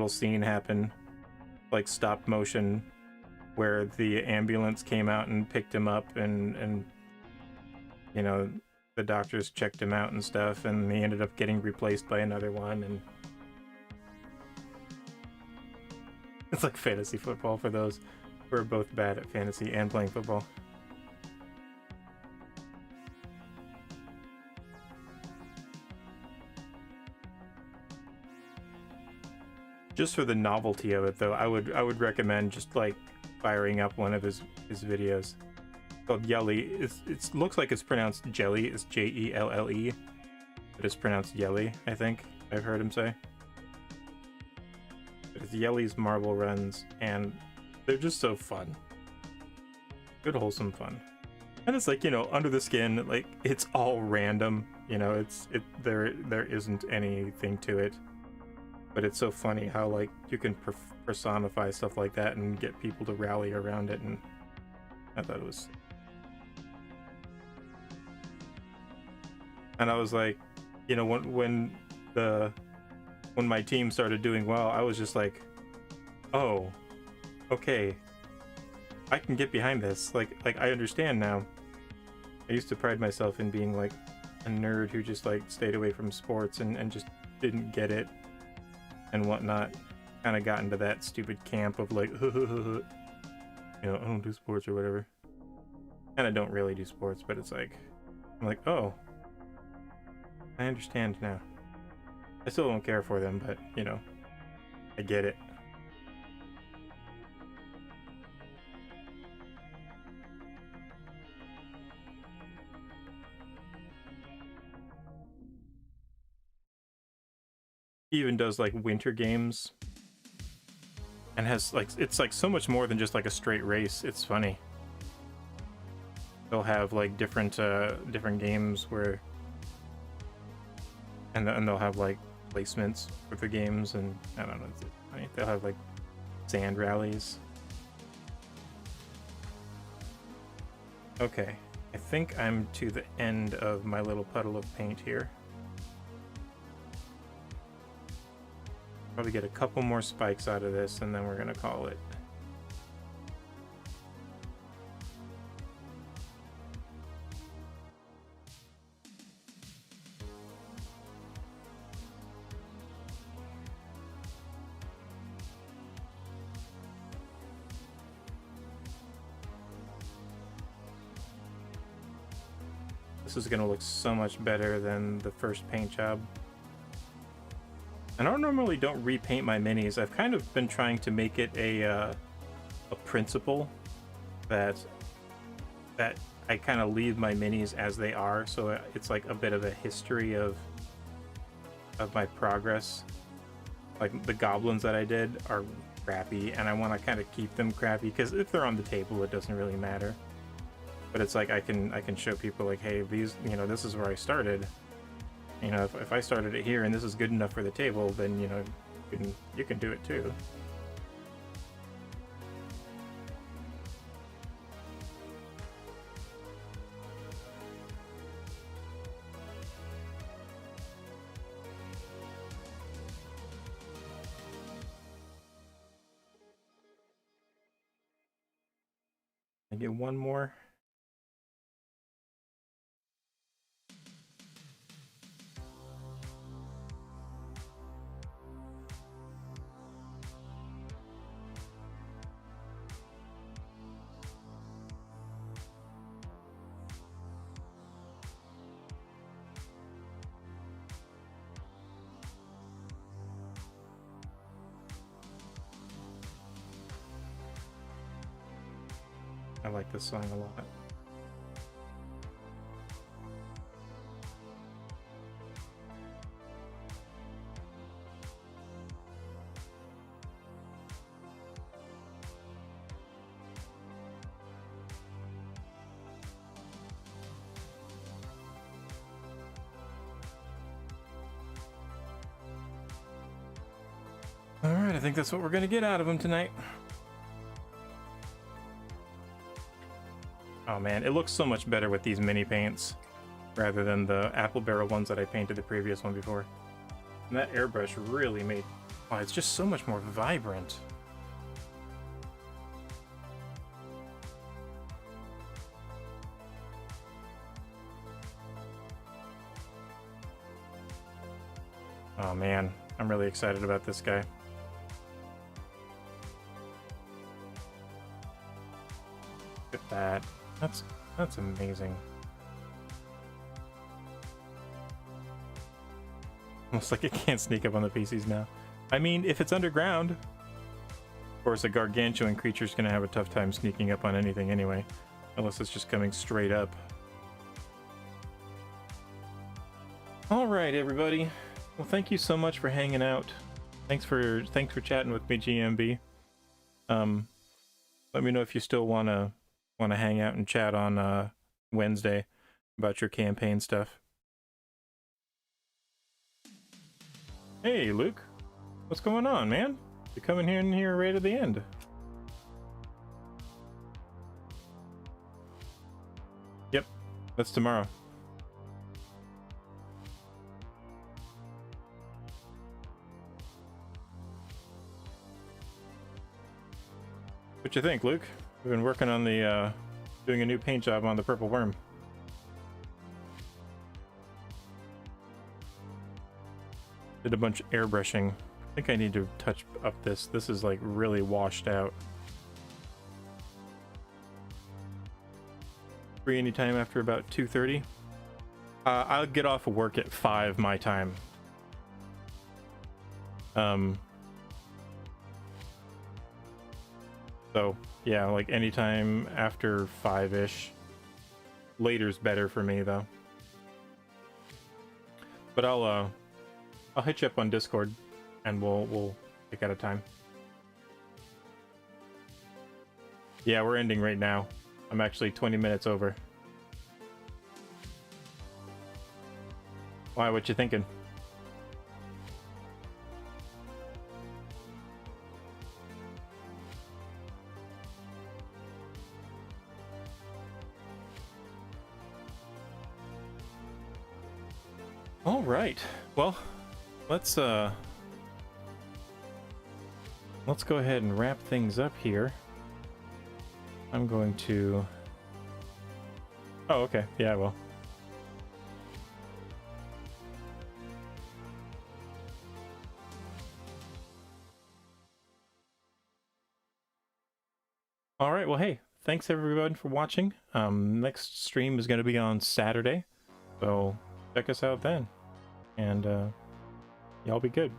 scene happen, like stop motion, where the ambulance came out and picked him up, and the doctors checked him out and stuff, and he ended up getting replaced by another one. And it's like fantasy football for those who are both bad at fantasy and playing football. Just for the novelty of it, though, I would recommend just like firing up one of his videos called Yelly. It looks like it's pronounced Jelly. It's Jelle, but it's pronounced Yelly, I think I've heard him say. But it's Yelly's Marble Runs, and they're just so fun. Good wholesome fun. And it's like, under the skin, like it's all random. There isn't anything to it. But it's so funny how like you can personify stuff like that and get people to rally around it, and I thought it was. And I was like, when my team started doing well, I was just like, oh, okay, I can get behind this. Like I understand now. I used to pride myself in being like a nerd who just like stayed away from sports and just didn't get it and whatnot. Kind of got into that stupid camp of like, I don't do sports or whatever. And I don't really do sports, but it's like, I'm like, oh, I understand now. I still don't care for them, but I get it. He even does like winter games, and has like, it's like so much more than just like a straight race. It's funny. They'll have like different games where, and they'll have like placements for the games, and I don't know, it's funny. They'll have like sand rallies. Okay, I think I'm to the end of my little puddle of paint here. Probably get a couple more spikes out of this, and then we're gonna call it. This is gonna look so much better than the first paint job. And I normally don't repaint my minis. I've kind of been trying to make it a principle that I kind of leave my minis as they are, so it's like a bit of a history of my progress. Like the goblins that I did are crappy, and I want to kind of keep them crappy because if they're on the table, it doesn't really matter. But it's like I can show people like, hey, these, this is where I started. If I started it here and this is good enough for the table, then you can do it too. I get one more. I like this song a lot. Alright, I think that's what we're gonna get out of him tonight. Oh man, it looks so much better with these mini paints rather than the apple barrel ones that I painted the previous one before. And that airbrush really made... Oh, it's just so much more vibrant. Oh man, I'm really excited about this guy. Look at that. That's amazing. Almost like it can't sneak up on the PCs now. I mean, if it's underground, of course a gargantuan creature's gonna have a tough time sneaking up on anything anyway, unless it's just coming straight up. Alright, everybody. Well, thank you so much for hanging out. Thanks for chatting with me, GMB. Let me know if you still wanna hang out and chat on Wednesday about your campaign stuff. Hey, Luke. What's going on, man? You're coming in here right at the end. Yep, that's tomorrow. What you think, Luke? We've been working on the doing a new paint job on the purple worm. Did a bunch of airbrushing. I think I need to touch up this. This is like really washed out. Free anytime after about 2:30. I'll get off of work at 5 my time. So yeah, like anytime after 5-ish. Later's better for me though. But I'll hit you up on Discord and we'll pick out a time. Yeah, we're ending right now. I'm actually 20 minutes over. Why, what you thinking? All right. Well, let's go ahead and wrap things up here. I'm going to... Oh, okay. Yeah, well. All right. Well, hey, thanks everyone for watching. Next stream is going to be on Saturday, so check us out then. And y'all be good.